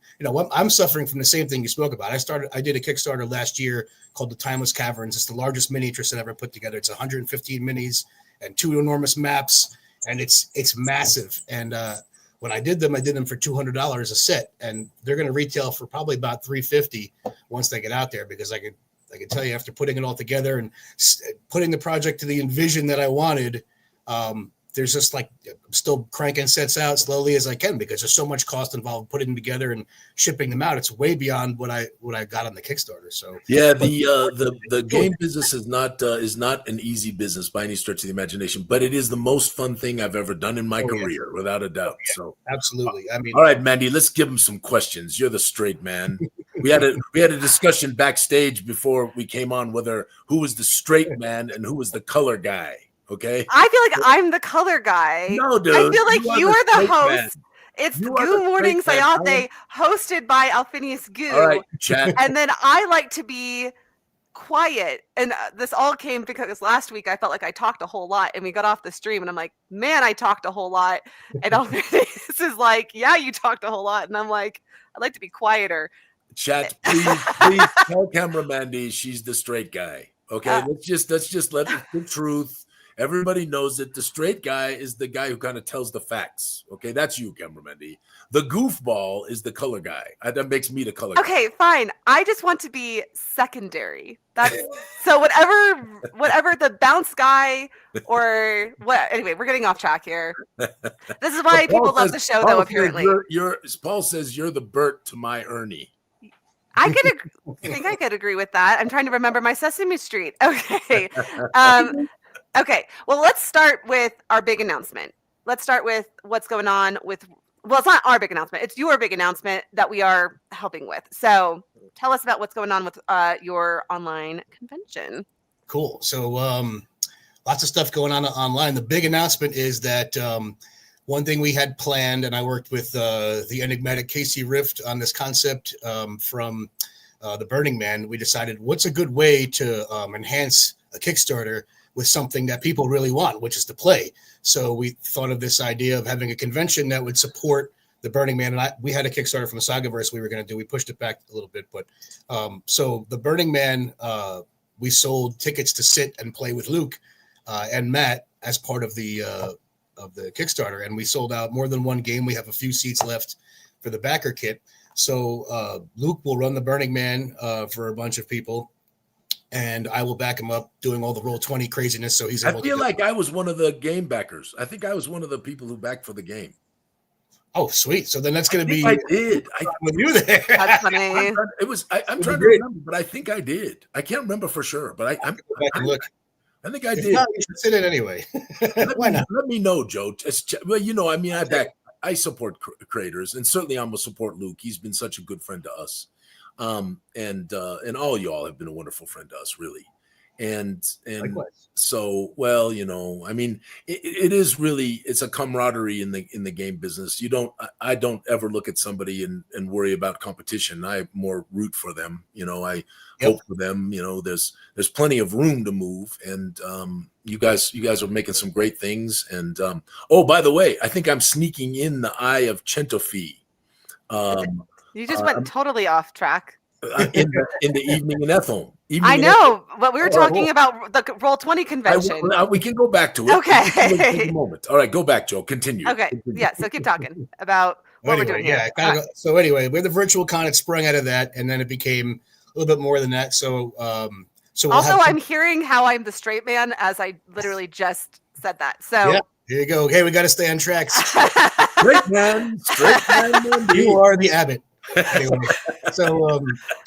[SPEAKER 3] I'm suffering from the same thing you spoke about. I did a Kickstarter last year called the Timeless Caverns. It's the largest miniature set ever put together. It's 115 minis and 2 enormous maps, and it's massive. And when I did them for $200 a set, and they're going to retail for probably about $350 once they get out there, because I can tell you, after putting it all together and putting the project to the envision that I wanted, there's just I'm still cranking sets out slowly as I can, because there's so much cost involved putting them together and shipping them out. It's way beyond what I got on the Kickstarter. So
[SPEAKER 1] yeah, the game business is not an easy business by any stretch of the imagination, but it is the most fun thing I've ever done in my career, without a doubt.
[SPEAKER 3] Yeah, so absolutely. I mean,
[SPEAKER 1] all right, Mandy, let's give him some questions. You're the straight man. We had a discussion backstage before we came on who was the straight man and who was the color guy. Okay.
[SPEAKER 2] I feel like I'm the color guy.
[SPEAKER 1] No, dude.
[SPEAKER 2] I feel like you are the host.
[SPEAKER 1] Man.
[SPEAKER 2] It's Goo Morning Zyathé, hosted by Alphinius Goo.
[SPEAKER 1] All right, chat.
[SPEAKER 2] And then I like to be quiet. And this all came because last week I felt like I talked a whole lot, and we got off the stream, and I'm like, man, I talked a whole lot. And Alphinius is like, yeah, you talked a whole lot. And I'm like, I'd like to be quieter.
[SPEAKER 1] Chat, please tell camera Mandy she's the straight guy. Okay, let's just let it the truth. Everybody knows that the straight guy is the guy who kind of tells the facts. Okay, that's you, camera Mandy. The goofball is the color guy. That makes me the color guy.
[SPEAKER 2] Okay, fine. I just want to be secondary. That's so whatever the bounce guy or what. Anyway, we're getting off track here. This is why people love the show, though. Apparently,
[SPEAKER 1] Paul says you're the Bert to my Ernie.
[SPEAKER 2] I think I could agree with that. I'm trying to remember my Sesame Street. Okay. Okay. Well, let's start with our big announcement. Let's start with what's going on with, well, it's not our big announcement. It's your big announcement that we are helping with. So tell us about what's going on with your online convention.
[SPEAKER 3] Cool. So lots of stuff going on online. The big announcement is that one thing we had planned, and I worked with the enigmatic Casey Rift on this concept from the Burning Man. We decided what's a good way to enhance a Kickstarter with something that people really want, which is to play. So we thought of this idea of having a convention that would support the Burning Man. And we had a Kickstarter from the SagaVerse we were going to do. We pushed it back a little bit. But so the Burning Man, we sold tickets to sit and play with Luke and Matt as part of the Kickstarter. And we sold out more than one game. We have a few seats left for the backer kit. So Luke will run the Burning Man for a bunch of people, and I will back him up doing all the Roll20 craziness. So he's able
[SPEAKER 1] I feel like I was one of the game backers. I think I was one of the people who backed for the game.
[SPEAKER 3] Oh, sweet. So then that's going to be.
[SPEAKER 1] I did.
[SPEAKER 3] With you there.
[SPEAKER 2] That's funny.
[SPEAKER 1] I'm trying to remember, but I think I did. I can't remember for sure, but I'm
[SPEAKER 3] go back and look.
[SPEAKER 1] I think I
[SPEAKER 3] if
[SPEAKER 1] did.
[SPEAKER 3] Not, you should sit in anyway. Why not?
[SPEAKER 1] Let me know, Joe. Well, I mean, I support creators, and certainly I'm gonna support Luke. He's been such a good friend to us. And all y'all have been a wonderful friend to us, really. And
[SPEAKER 3] likewise.
[SPEAKER 1] So, well, I mean, it is really, it's a camaraderie in the game business. I don't ever look at somebody and worry about competition. I more root for them. I hope for them. There's plenty of room to move, and you guys are making some great things. And oh, by the way, I think I'm sneaking in the Eye of Chentofi.
[SPEAKER 2] You just went totally off track.
[SPEAKER 1] In the evening in Ethel.
[SPEAKER 2] I know, but we were talking about the Roll20 convention.
[SPEAKER 1] We can go back to it.
[SPEAKER 2] Okay.
[SPEAKER 1] Take a moment. All right, go back, Joe. Continue.
[SPEAKER 2] Okay.
[SPEAKER 1] Continue.
[SPEAKER 2] Yeah, so keep talking about what we're doing here.
[SPEAKER 3] So anyway, with the virtual con, it sprung out of that, and then it became a little bit more than that. So
[SPEAKER 2] I'm hearing how I'm the straight man as I literally just said that. So
[SPEAKER 3] Here you go. Hey, we got to stay on track.
[SPEAKER 1] Straight man.
[SPEAKER 3] You are the Abbott. Anyway, so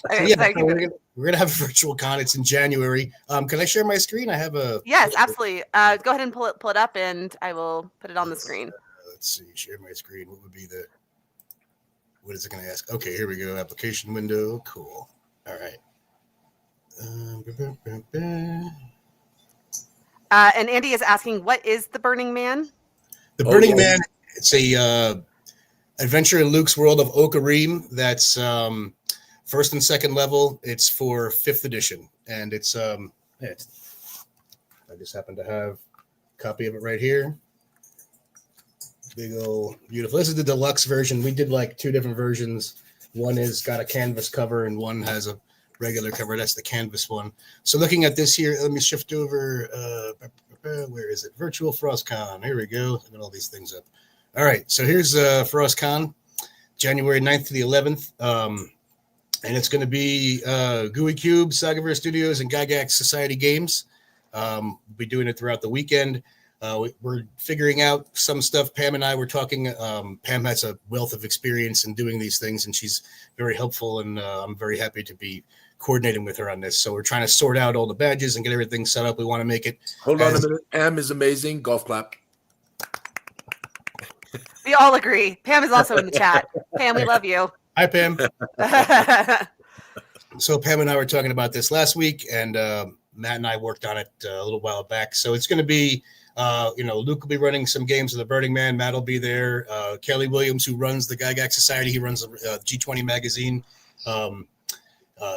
[SPEAKER 3] we're gonna have a virtual con. It's in January. Can I share my screen? I have a
[SPEAKER 2] absolutely. Go ahead and pull it up, and I will put it on the screen.
[SPEAKER 3] Let's see. Share my screen. What is it going to ask? Okay, here we go. Application window. Cool. All right.
[SPEAKER 2] And Andy is asking, what is the Burning Man?
[SPEAKER 3] The Burning Man. It's a adventure in Luke's world of Okarim. That's first and second level. It's for 5th edition, and I just happen to have a copy of it right here. Big old beautiful. This is the deluxe version. We did like 2 different versions. One is got a canvas cover, and one has a regular cover. That's the canvas one. So looking at this here, let me shift over. Where is it? Virtual FrostCon. Here we go. I got all these things up. All right, so here's FrostCon, January 9th to the 11th. And it's going to be Gooey Cube, SagaVerse Studios, and Gygax Society Games. We'll be doing it throughout the weekend. We're figuring out some stuff. Pam and I were talking. Pam has a wealth of experience in doing these things, and she's very helpful, and I'm very happy to be coordinating with her on this. So we're trying to sort out all the badges and get everything set up. We want to make it.
[SPEAKER 1] Hold on a minute. Pam is amazing. Golf clap.
[SPEAKER 2] We all agree. Pam is also in the chat. Pam, we love you.
[SPEAKER 3] Hi, Pam. So Pam and I were talking about this last week, and Matt and I worked on it a little while back. So it's going to be, Luke will be running some games of the Burning Man. Matt will be there. Kelly Williams, who runs the Gygax Society, he runs the G20 magazine.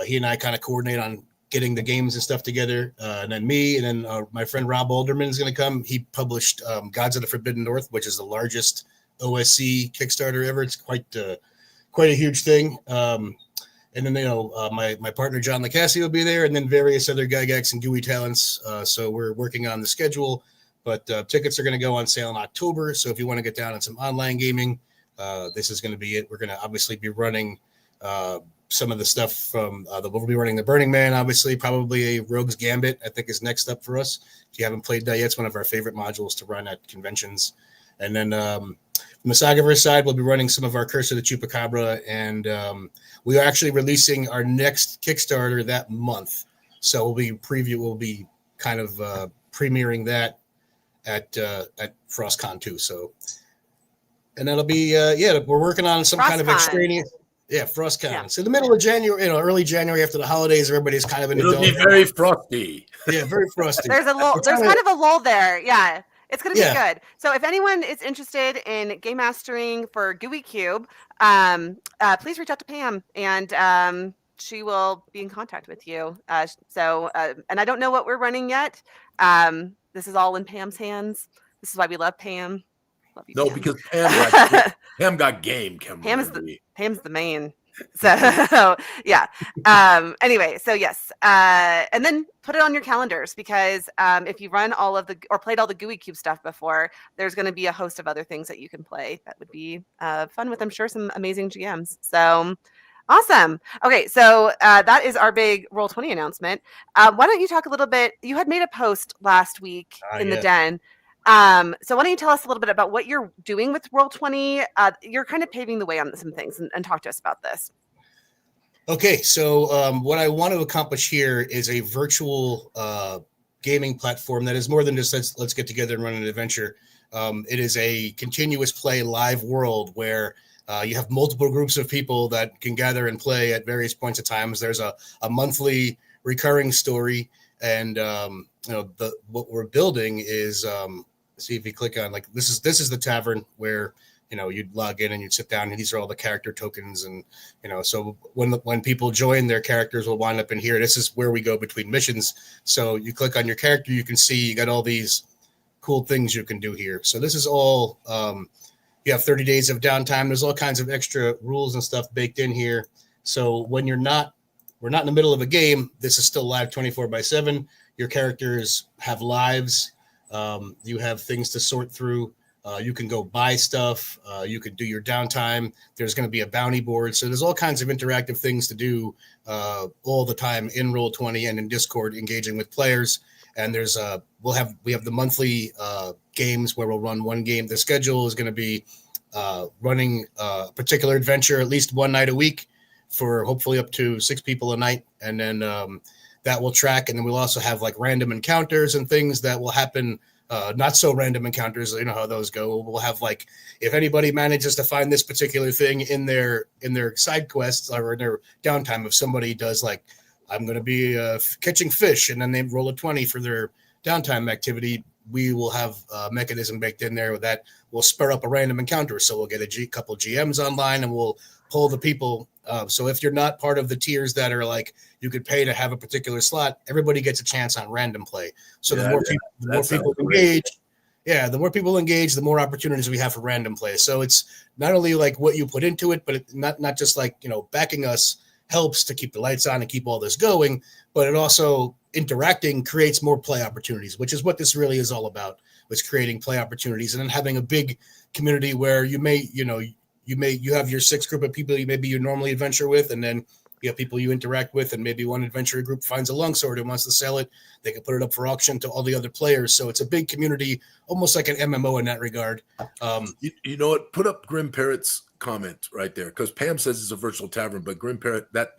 [SPEAKER 3] He and I kind of coordinate on getting the games and stuff together. And then me, and then my friend Rob Alderman is going to come. He published Gods of the Forbidden North, which is the largest OSC Kickstarter ever. It's quite a huge thing. And then, my partner, John Lacassie, will be there, and then various other Gygax and Gooey talents. So we're working on the schedule, but tickets are going to go on sale in October. So if you want to get down on some online gaming, this is going to be it. We're going to obviously be running some of the stuff from we'll be running the Burning Man, obviously, probably a Rogue's Gambit, I think, is next up for us. If you haven't played that yet, it's one of our favorite modules to run at conventions. And then from the SagaVerse side, we'll be running some of our Curse of the Chupacabra, and we are actually releasing our next Kickstarter that month. So we'll be kind of premiering that at FrostCon too. So, and that'll be we're working on some kind of extraneous. Yeah, FrostCon. Yeah. So the middle of January, early January after the holidays, everybody's kind of in.
[SPEAKER 1] It'll be very frosty.
[SPEAKER 3] Yeah, very frosty.
[SPEAKER 2] There's kind of a lull there. Yeah. It's going to be good. So if anyone is interested in game mastering for Gooey Cube, please reach out to Pam, and she will be in contact with you. And I don't know what we're running yet. This is all in Pam's hands. This is why we love Pam. Love you, Pam.
[SPEAKER 1] Because Pam got game.
[SPEAKER 2] Pam's the main. So yeah. Anyway, so yes. And then put it on your calendars, because if you run played all the Gooey Cube stuff before, there's going to be a host of other things that you can play that would be fun with, I'm sure, some amazing GMs. So awesome. Okay, so that is our big Roll20 announcement. Why don't you talk a little bit? You had made a post last week in the den. So why don't you tell us a little bit about what you're doing with Roll20? You're kind of paving the way on some things, and talk to us about this.
[SPEAKER 3] Okay, so what I want to accomplish here is a virtual gaming platform that is more than just let's get together and run an adventure. It is a continuous play live world where you have multiple groups of people that can gather and play at various points of times. There's a monthly recurring story, and what we're building is see if you click on this is the tavern where you'd log in and you'd sit down, and these are all the character tokens, and so when people join, their characters will wind up in here. This is where we go between missions. So you click on your character, you can see you got all these cool things you can do here. So this is all you have 30 days of downtime. There's all kinds of extra rules and stuff baked in here. So when we're not in the middle of a game, this is still live 24/7. Your characters have lives. You have things to sort through. You can go buy stuff. You could do your downtime. There's going to be a bounty board. So there's all kinds of interactive things to do all the time in Roll20 and in Discord, engaging with players. And there's we have the monthly games where we'll run one game. The schedule is going to be running a particular adventure at least one night a week for hopefully up to 6 people a night. And then that will track. And then we'll also have like random encounters and things that will happen. Not so random encounters, you know how those go. We'll have like, if anybody manages to find this particular thing in their side quests or in their downtime, if somebody does like, I'm going to be catching fish, and then they roll a 20 for their downtime activity, we will have a mechanism baked in there that will spur up a random encounter. So we'll get a couple GMs online and we'll pull the people. So if you're not part of the tiers that are like, you could pay to have a particular slot, everybody gets a chance on random play. So the more people engage, the more people engage, the more opportunities we have for random play. So it's not only like what you put into it, but not just like, backing us helps to keep the lights on and keep all this going, but it also interacting creates more play opportunities, which is what this really is all about, was creating play opportunities and then having a big community where you have your 6 group of people you normally adventure with, and then you have people you interact with, and maybe one adventure group finds a longsword and wants to sell it. They can put it up for auction to all the other players. So it's a big community, almost like an MMO in that regard.
[SPEAKER 1] You know what? Put up Grim Parrot's comment right there, because Pam says it's a virtual tavern, but Grim Parrot, that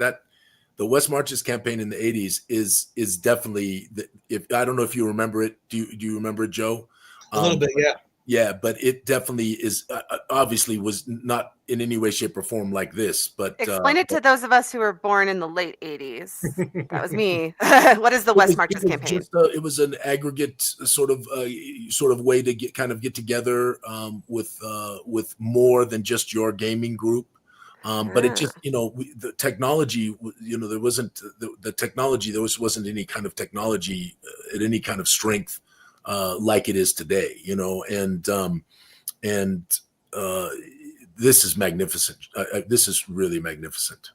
[SPEAKER 1] the West Marches campaign in the 80s is definitely if I don't know if you remember it. Do you remember it, Joe?
[SPEAKER 3] A little bit, yeah.
[SPEAKER 1] Yeah, but it definitely is. Obviously, was not in any way, shape, or form like this. But
[SPEAKER 2] explain it to those of us who were born in the late '80s. That was me. What is the West Marches campaign?
[SPEAKER 1] It was an aggregate sort of way to get together with more than just your gaming group. But it just the technology. There wasn't the technology. There wasn't any kind of technology at any kind of strength. Like it is today, and this is magnificent. This is really magnificent.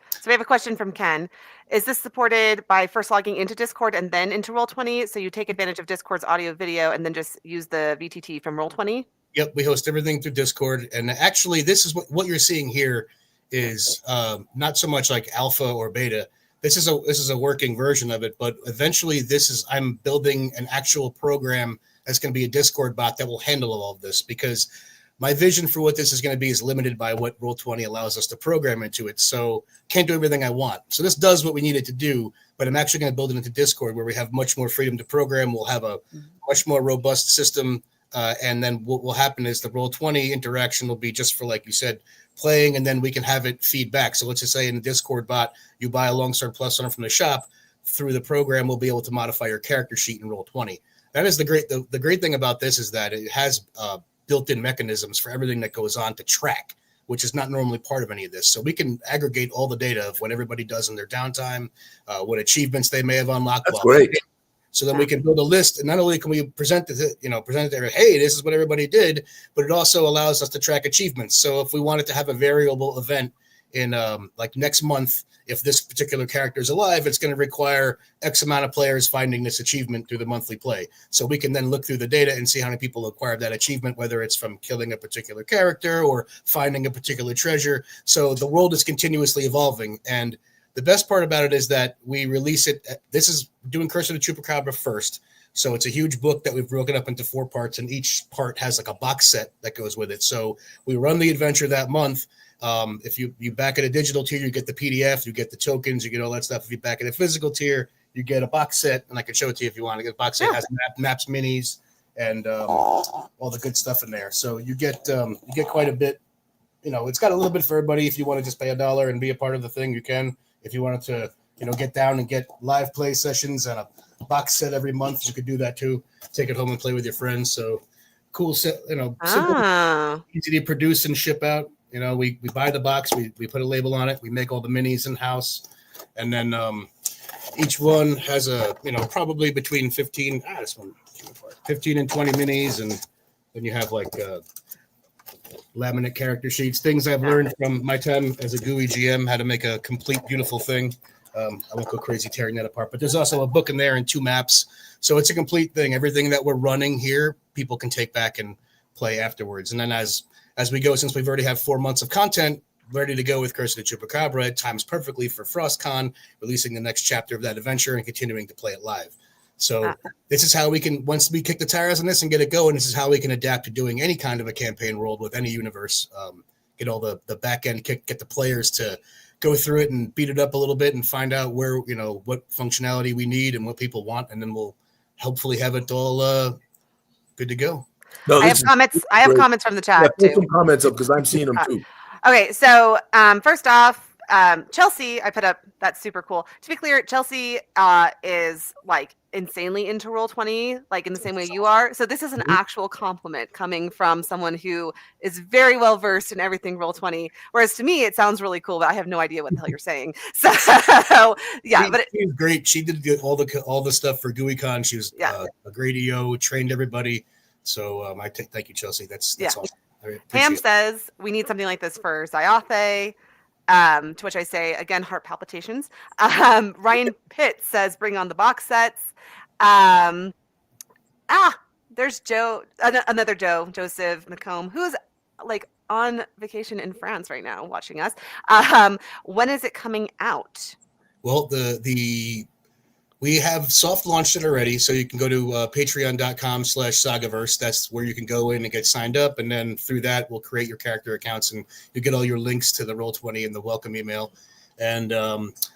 [SPEAKER 2] So we have a question from Ken. Is this supported by first logging into Discord and then into Roll20? So you take advantage of Discord's audio video and then just use the VTT from Roll20?
[SPEAKER 3] Yep, we host everything through Discord. And actually, this is what you're seeing here is not so much like alpha or beta. This is a working version of it, but eventually I'm building an actual program that's going to be a Discord bot that will handle all of this, because my vision for what this is going to be is limited by what Roll20 allows us to program into it. So can't do everything I want. So this does what we need it to do, but I'm actually going to build it into Discord where we have much more freedom to program. We'll have a much more robust system. And then what will happen is the Roll20 interaction will be just for, like you said, playing, and then we can have it feed back. So let's just say in the Discord bot, you buy a Longsword Plus one from the shop. Through the program, we'll be able to modify your character sheet in Roll20. That is the great thing about this, is that it has built-in mechanisms for everything that goes on to track, which is not normally part of any of this. So we can aggregate all the data of what everybody does in their downtime, what achievements they may have unlocked.
[SPEAKER 1] That's great.
[SPEAKER 3] So then we can build a list, and not only can we present it, hey, this is what everybody did, but it also allows us to track achievements. So if we wanted to have a variable event in like next month, if this particular character is alive, it's going to require X amount of players finding this achievement through the monthly play. So we can then look through the data and see how many people acquired that achievement, whether it's from killing a particular character or finding a particular treasure. So the world is continuously evolving, and the best part about it is that we release it. This is doing Curse of the Chupacabra first. So it's a huge book that we've broken up into 4 parts, and each part has like a box set that goes with it. So we run the adventure that month. If you back at a digital tier, you get the PDF, you get the tokens, you get all that stuff. If you back at a physical tier, you get a box set, and I can show it to you if you want to get a box set. It has maps, minis, and all the good stuff in there. So you get quite a bit. It's got a little bit for everybody. If you want to just pay $1 and be a part of the thing, you can. If you wanted to, get down and get live play sessions and a box set every month, you could do that too. Take it home and play with your friends. So cool set, simple, easy to produce and ship out. We buy the box, we put a label on it, we make all the minis in house, and then each one has a probably between 15 and 20 minis, and then you have like laminate character sheets, things I've learned from my time as a Gooey GM, how to make a complete beautiful thing. I won't go crazy tearing that apart, but there's also a book in there and 2 maps. So it's a complete thing. Everything that we're running here, people can take back and play afterwards. And then as we go, since we've already have 4 months of content ready to go with Curse of the Chupacabra, it times perfectly for FrostCon, releasing the next chapter of that adventure and continuing to play it live. So this is how we can, once we kick the tires on this and get it going, this is how we can adapt to doing any kind of a campaign world with any universe. Get all the back end, get the players to go through it and beat it up a little bit and find out where, what functionality we need and what people want. And then we'll hopefully have it all good to go.
[SPEAKER 1] No,
[SPEAKER 2] I have comments. I have comments from the chat too.
[SPEAKER 1] Some comments up because I'm seeing them too.
[SPEAKER 2] Okay, so first off, Chelsea, I put up, that's super cool. To be clear, Chelsea is like insanely into Roll20, like in the same way you are. So this is an actual compliment coming from someone who is very well versed in everything Roll20. Whereas to me, it sounds really cool, but I have no idea what the hell you're saying. So yeah, but
[SPEAKER 3] she was great. She did all the stuff for GooeyCon. She was a great EO, trained everybody. So thank you, Chelsea. That's awesome.
[SPEAKER 2] Pam says we need something like this for Zyathé. To which I say, again, heart palpitations. Ryan Pitt says, bring on the box sets. There's Joe, another Joe, Joseph McComb, who's like on vacation in France right now watching us. When is it coming out?
[SPEAKER 3] Well, we have soft launched it already, so you can go to patreon.com/SagaVerse. That's where you can go in and get signed up, and then through that, we'll create your character accounts, and you get all your links to the Roll20 and the welcome email. And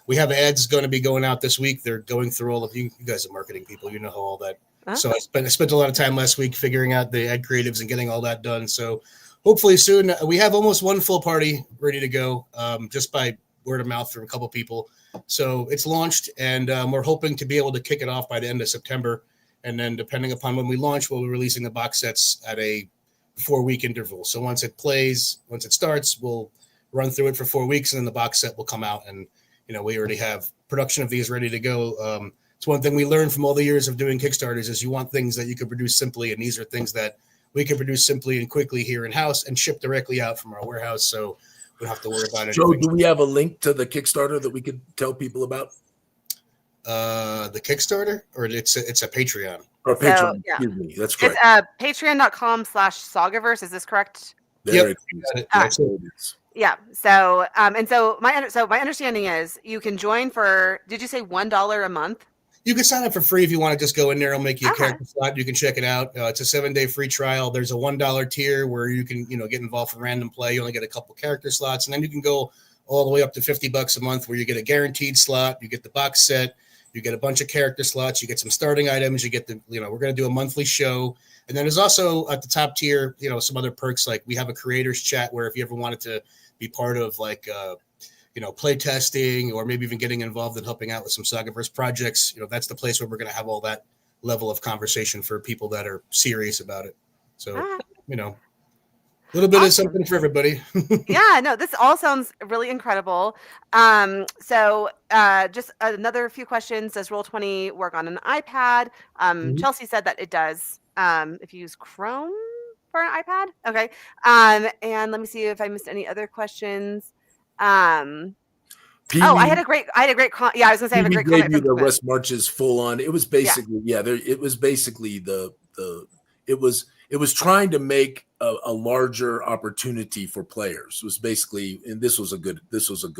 [SPEAKER 3] we have ads going to be going out this week. They're going through all of you guys are marketing people, you know how all that. So I spent a lot of time last week figuring out the ad creatives and getting all that done. So hopefully soon, we have almost one full party ready to go, just by word of mouth from a couple people. So it's launched, and we're hoping to be able to kick it off by the end of September. And then depending upon when we launch, we'll be releasing the box sets at a 4-week interval. So once it starts, we'll run through it for 4 weeks, and then the box set will come out. And, we already have production of these ready to go. It's one thing we learned from all the years of doing Kickstarters is you want things that you can produce simply. And these are things that we can produce simply and quickly here in-house and ship directly out from our warehouse. So we don't have to worry about it.
[SPEAKER 1] Joe, do we have a link to the Kickstarter that we could tell people about?
[SPEAKER 3] The Kickstarter, or it's a Patreon?
[SPEAKER 1] Or Patreon, excuse me. That's correct.
[SPEAKER 2] It's patreon.com/SagaVerse. Is this correct?
[SPEAKER 1] There it
[SPEAKER 2] is. Yeah. So my understanding is you can join for, did you say $1 a month?
[SPEAKER 3] You can sign up for free if you want to just go in there. I'll make you a character slot. You can check it out. It's a 7-day free trial. There's a $1 tier where you can, get involved in random play. You only get a couple character slots, and then you can go all the way up to $50 a month where you get a guaranteed slot. You get the box set. You get a bunch of character slots. You get some starting items. You get we're going to do a monthly show. And then there's also at the top tier, some other perks. Like we have a creators chat where if you ever wanted to be part of play testing or maybe even getting involved in helping out with some SagaVerse projects, that's the place where we're going to have all that level of conversation for people that are serious about it. So, a little bit of something for everybody.
[SPEAKER 2] Yeah, no, this all sounds really incredible. So just another few questions. Does Roll20 work on an iPad? Chelsea said that it does. If you use Chrome for an iPad. Okay. And let me see if I missed any other questions. I had a great I was gonna say I have a great comment.
[SPEAKER 1] The West Marches full on. It was basically it was basically it was trying to make a larger opportunity for players. It was basically, and this was a good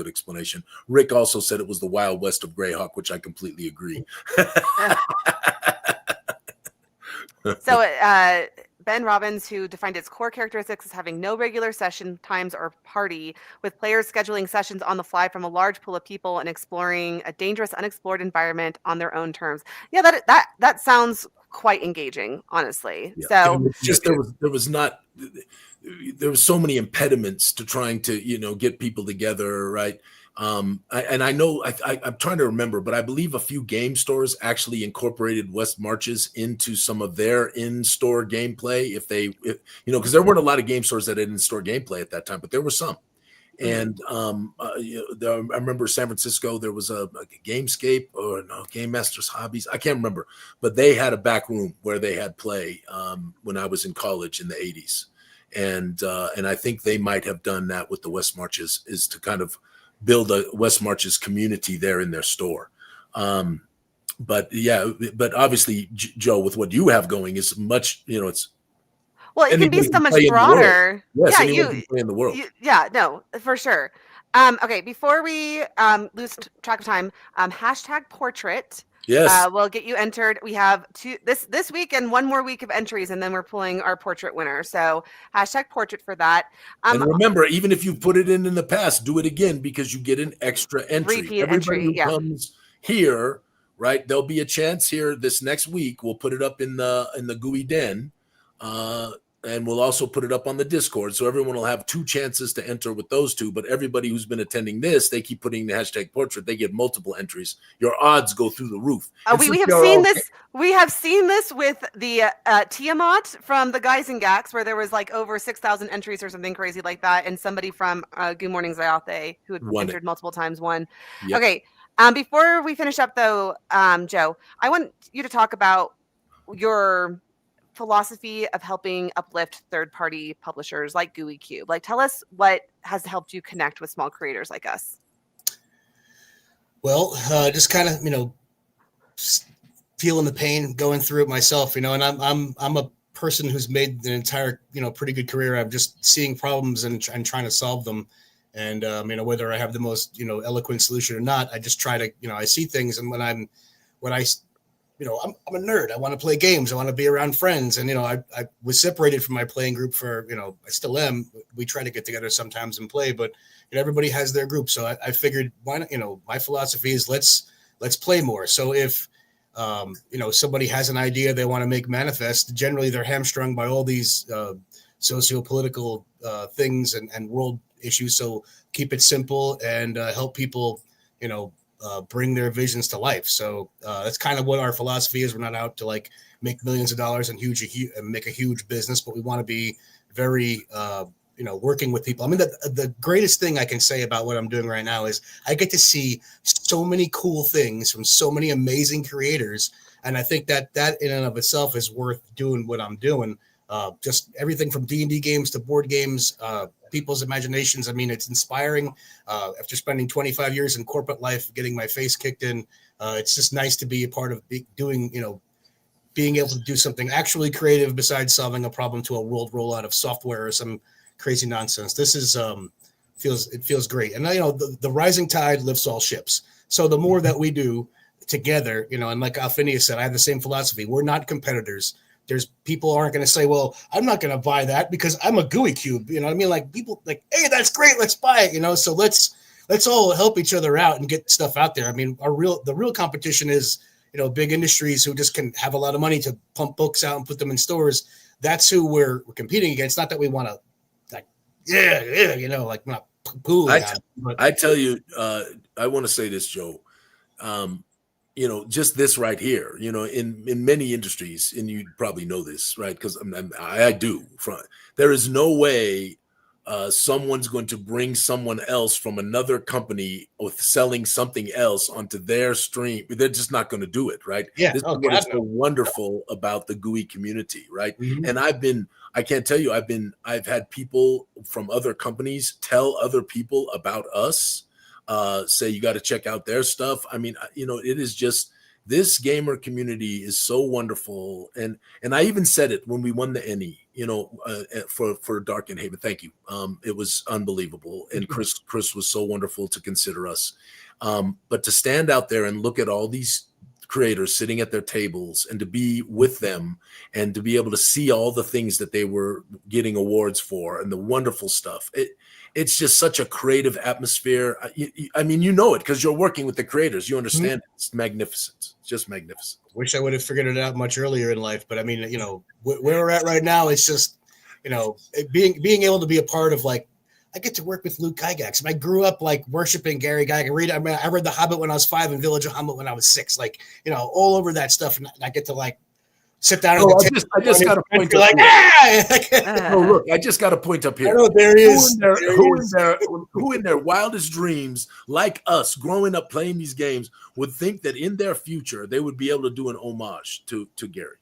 [SPEAKER 1] explanation. Rick also said it was the Wild West of Greyhawk, which I completely agree.
[SPEAKER 2] So Ben Robbins, who defined its core characteristics as having no regular session times or party, with players scheduling sessions on the fly from a large pool of people and exploring a dangerous, unexplored environment on their own terms. Yeah, that sounds quite engaging, honestly. Yeah. So
[SPEAKER 1] just there was so many impediments to trying to get people together, right? I'm trying to remember, but I believe a few game stores actually incorporated West Marches into some of their in-store gameplay. Because there weren't a lot of game stores that had in-store gameplay at that time, but there were some. And I remember San Francisco, there was a Gamescape or Game Masters Hobbies. I can't remember, but they had a back room where they had play when I was in college in the 80s. And I think they might have done that with the West Marches, is to kind of build a West Marches community there in their store. But obviously, Joe, with what you have going is much, it's.
[SPEAKER 2] Well, it can be so much broader.
[SPEAKER 1] Yes, anyone can play in the world.
[SPEAKER 2] No, for sure. Okay, before we lose track of time, hashtag portrait.
[SPEAKER 1] Yes.
[SPEAKER 2] We'll get you entered. We have this week and one more week of entries, and then we're pulling our portrait winner. So #portrait for that.
[SPEAKER 1] And remember, even if you put it in the past, do it again because you get an extra entry.
[SPEAKER 2] Repeat
[SPEAKER 1] Everybody
[SPEAKER 2] entry,
[SPEAKER 1] who comes here, right? There'll be a chance here this next week. We'll put it up in the Gooey Den. And we'll also put it up on the Discord. So everyone will have 2 chances to enter with those 2. But everybody who's been attending this, they keep putting the #portrait. They get multiple entries. Your odds go through the roof.
[SPEAKER 2] We have seen this. We have seen this with the Tiamat from the Guys and Gax, where there was like over 6,000 entries or something crazy like that. And somebody from Goo Morning Zyathé, who had entered multiple times, won. Yep. Okay. Before we finish up, though, Joe, I want you to talk about your philosophy of helping uplift third-party publishers like Gooey Cube. Like, tell us what has helped you connect with small creators like us.
[SPEAKER 3] Well, just kind of, feeling the pain, going through it myself, and I'm a person who's made an entire, pretty good career. I'm just seeing problems and trying to solve them. And, whether I have the most, eloquent solution or not, I just try to, I see things. And I'm a nerd. I want to play games. I want to be around friends. And, I was separated from my playing group for, I still am. We try to get together sometimes and play, but everybody has their group. So I figured, why not, my philosophy is let's play more. So if, somebody has an idea they want to make manifest, generally they're hamstrung by all these socio-political things and world issues. So keep it simple and help people, bring their visions to life. So that's kind of what our philosophy is. We're not out to like make millions of dollars and make a huge business, but we want to be very, working with people. I mean, the greatest thing I can say about what I'm doing right now is I get to see so many cool things from so many amazing creators. And I think that in and of itself is worth doing what I'm doing. Just everything from D&D games to board games, people's imaginations. I mean, it's inspiring. After spending 25 years in corporate life, getting my face kicked in, it's just nice to be a part of being able to do something actually creative besides solving a problem to a world rollout of software or some crazy nonsense. This is feels great. And the rising tide lifts all ships. So the more that we do together, and like Alphinius said, I have the same philosophy. We're not competitors. There's people aren't going to say, well, I'm not going to buy that because I'm a Gooey Cube. You know what I mean? Like people like, hey, that's great. Let's buy it. So let's all help each other out and get stuff out there. I mean, the real competition is, big industries who just can have a lot of money to pump books out and put them in stores. That's who we're competing against. Not that we want to like not poo.
[SPEAKER 1] I tell you, I want to say this, Joe. Just this right here, in many industries, and you probably know this, right? Because I do. There is no way someone's going to bring someone else from another company with selling something else onto their stream. They're just not going to do it, right?
[SPEAKER 3] Yeah.
[SPEAKER 1] This is what is so wonderful about the Gooey community, right? Mm-hmm. And I can't tell you, I've had people from other companies tell other people about us. Say you got to check out their stuff. I mean, it is just, this gamer community is so wonderful. And I even said it when we won the NE, for Dark and Haven. Thank you. It was unbelievable. And Chris was so wonderful to consider us. But to stand out there and look at all these creators sitting at their tables and to be with them and to be able to see all the things that they were getting awards for and the wonderful stuff. It's just such a creative atmosphere. I mean, it because you're working with the creators. You understand. Mm-hmm. It's magnificent. It's just magnificent.
[SPEAKER 3] Wish I would have figured it out much earlier in life. But I mean, where we're at right now, it's just, being able to be a part of, like, I get to work with Luke Gygax. And I grew up like worshiping Gary Gygax. I read The Hobbit when I was 5 and Village of Hamlet when I was 6. Like, all over that stuff. And I get to like sit down.
[SPEAKER 1] I just got to point up. Look, I just got to point up here.
[SPEAKER 3] There is.
[SPEAKER 1] Who in their wildest dreams, like us, growing up playing these games, would think that in their future they would be able to do an homage to Gary?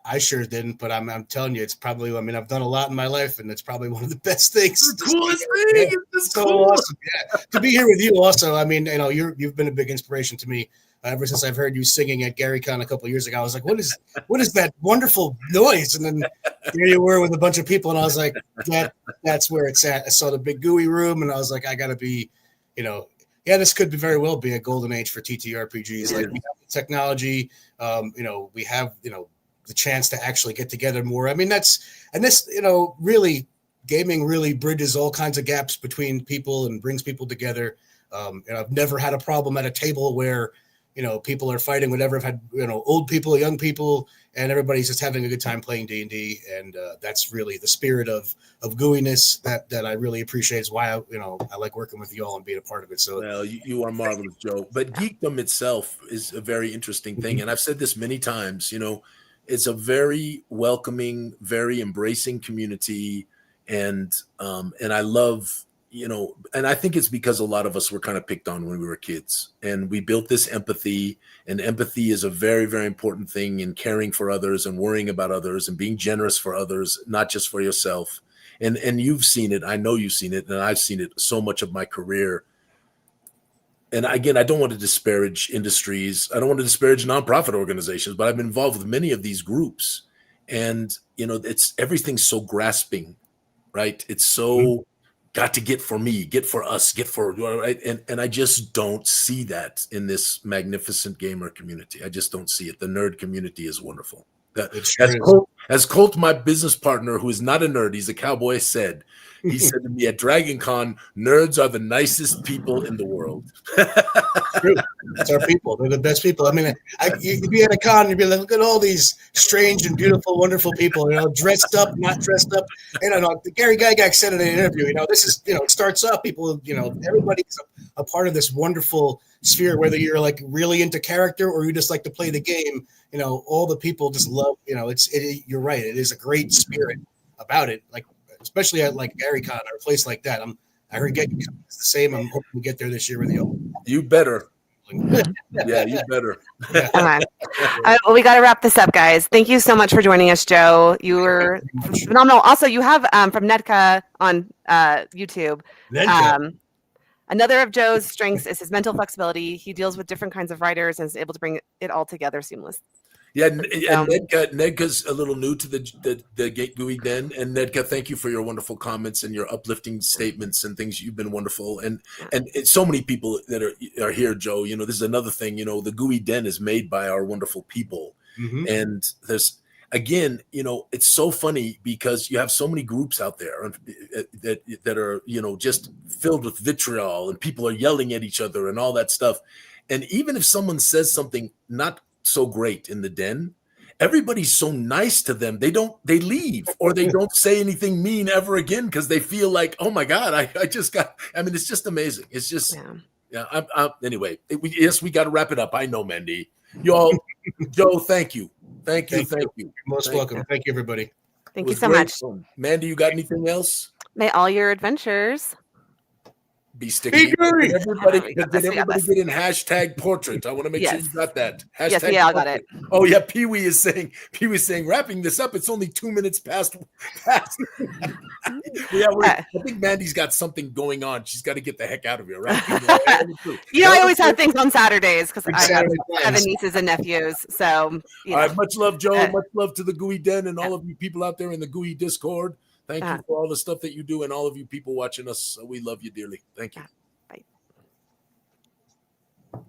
[SPEAKER 3] I sure didn't, but I'm telling you, it's probably. I mean, I've done a lot in my life, and it's probably one of the best things.
[SPEAKER 1] The coolest thing.
[SPEAKER 3] Yeah, it's so cool. Awesome. Yeah, to be here with you, also. I mean, you've been a big inspiration to me. Ever since I've heard you singing at GaryCon a couple of years ago, I was like, what is that wonderful noise? And then here you were with a bunch of people, and I was like, that's where it's at. I saw the big Gooey room, and I was like, I got to be, this could very well be a golden age for TTRPGs. Like, technology. We have, the chance to actually get together more. I mean, this, really, gaming really bridges all kinds of gaps between people and brings people together. I've never had a problem at a table where, people are fighting, whatever. I've had, old people, young people, and everybody's just having a good time playing D&D. And that's really the spirit of gooiness that I really appreciate. Is why I like working with you all and being a part of it. So,
[SPEAKER 1] well, you are marvelous, Joe. But geekdom itself is a very interesting thing. And I've said this many times, it's a very welcoming, very embracing community. And I love, and I think it's because a lot of us were kind of picked on when we were kids, and we built this empathy, and empathy is a very, very important thing in caring for others and worrying about others and being generous for others, not just for yourself. And you've seen it. I know you've seen it, and I've seen it so much of my career. And again, I don't want to disparage industries. I don't want to disparage nonprofit organizations, but I've been involved with many of these groups, and it's everything's so grasping, right? It's so got to get for me, get for us, get for right, and I just don't see that in this magnificent gamer community. I just don't see it. The nerd community is wonderful. As Colt, my business partner, who is not a nerd, he's a cowboy, said, he said to me at Dragon Con, nerds are the nicest people in the world.
[SPEAKER 3] True. That's our people. They're the best people. I mean, you'd be at a con, you'd be like, look at all these strange and beautiful, wonderful people, dressed up, not dressed up. Gary Gygax said in an interview, this is, it starts up. People, everybody's a part of this wonderful sphere, whether you're like really into character or you just like to play the game. All the people just love, you're right. It is a great spirit about it. Like, especially at like Gary Con or a place like that. I heard it's the same. I'm hoping to get there this year with you.
[SPEAKER 1] You better. Yeah, you better.
[SPEAKER 2] Come on. Well, we got to wrap this up, guys. Thank you so much for joining us, Joe. You were phenomenal. Also, you have from Nedka on YouTube. Another of Joe's strengths is his mental flexibility. He deals with different kinds of writers and is able to bring it all together seamless.
[SPEAKER 1] Yeah, and Nedka's a little new to the Gooey Den, and Nedka, thank you for your wonderful comments and your uplifting statements and things. You've been wonderful, and it's so many people that are here, Joe. This is another thing. The Gooey Den is made by our wonderful people, and there's again, it's so funny because you have so many groups out there that are just filled with vitriol, and people are yelling at each other and all that stuff, and even if someone says something not so great in the den, everybody's so nice to them, they leave, or they don't say anything mean ever again because they feel like, oh my god, it's just amazing. It's just anyway, we got to wrap it up. I know, Mandy, y'all. Joe, thank you. You're
[SPEAKER 3] most welcome. Thank you, everybody.
[SPEAKER 2] Thank you so much.
[SPEAKER 1] Mandy, you got anything else?
[SPEAKER 2] May all your adventures
[SPEAKER 1] be sticky. Did everybody get in hashtag portrait? I want to make sure you got that. Hashtag
[SPEAKER 2] I got it.
[SPEAKER 1] Oh yeah, Pee-wee is saying, wrapping this up, it's only 2 minutes past. I think Mandy's got something going on. She's got to get the heck out of here, right?
[SPEAKER 2] I always have things on Saturdays because I have 7 nieces and nephews. So,
[SPEAKER 1] all right, much love, Joe. Much love to the Gooey Den and all of you people out there in the Gooey Discord. Thank you for all the stuff that you do, and all of you people watching us. We love you dearly. Thank you.